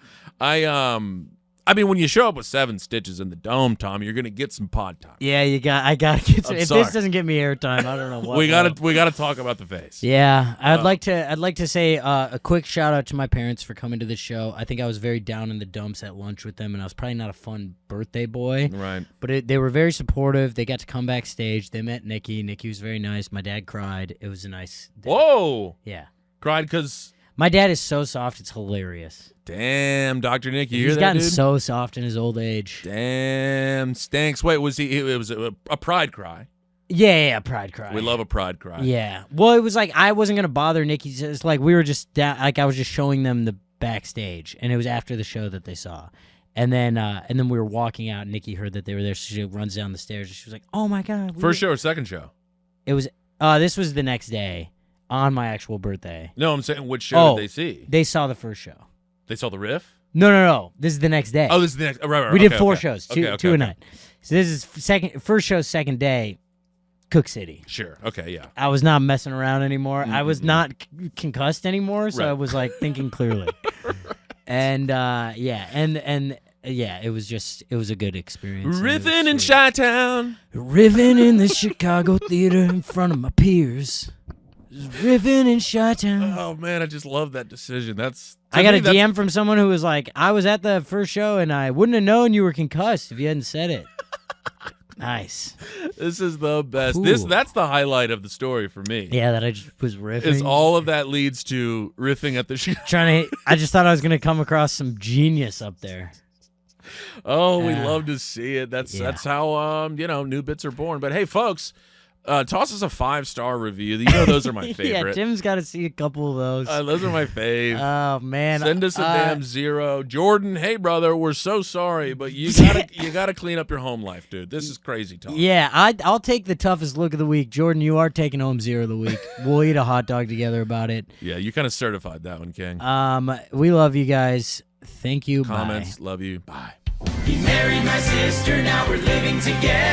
I mean, when you show up with 7 stitches in the dome, Tom, you're gonna get some pod time. Yeah, I got to get some. I'm If sorry. this doesn't get me airtime, I don't know what. We will. gotta talk about the face. Yeah, I'd like to say a quick shout out to my parents for coming to the show. I think I was very down in the dumps at lunch with them, and I was probably not a fun birthday boy. Right. But they were very supportive. They got to come backstage. They met Nikki. Nikki was very nice. My dad cried. It was a nice day. Whoa. Yeah. Cried because My dad is so soft. It's hilarious. damn, Dr. Nick, you hear He's that, gotten dude? so soft in his old age. Damn, stinks. Wait, was he? It was a pride cry. Yeah, pride cry. We love a pride cry. Yeah. Well, it was like I wasn't gonna bother Nikki. It's like we were just like I was just showing them the backstage, and it was after the show that they saw. And then we were walking out. And Nikki heard that they were there, so she runs down the stairs. And she was like, "Oh my god!" First show or second show? It was. This was the next day, on my actual birthday. No, I'm saying which show did they see? They saw the first show. They saw the riff. No. This is the next day. Oh, this is the next. Right. we okay, did 4 okay. shows, Okay, two a night. So this is first show, second day, Cook City. Sure. Okay. Yeah. I was not messing around anymore. I was not concussed anymore, so Right. I was like thinking clearly. And it was a good experience. Riffing in Chi-Town. Riffing in the Chicago theater in front of my peers. Just riffing in Chi-Town. Oh man, I just love that decision. I got a DM from someone who was like, I was at the first show and I wouldn't have known you were concussed if you hadn't said it. Nice. This is the best. Ooh. That's the highlight of the story for me. Yeah, that I just was riffing. Is all of that leads to riffing at the show. I just thought I was gonna come across some genius up there. Oh, we love to see it. That's how new bits are born. But hey, folks, toss us a 5-star review. You know those are my favorite. Yeah, Tim's got to see a couple of those. Those are my fave. Oh man, Send us a damn 0. Jordan, hey brother, we're so sorry, but you gotta clean up your home life, dude. This is crazy talk. Yeah, I'll take the toughest look of the week. Jordan, you are taking home 0 of the week. We'll eat a hot dog together about it. Yeah, you kind of certified that one, King. We love you guys. Thank you. Comments, Bye. love you. Bye. He married my sister, now we're living together.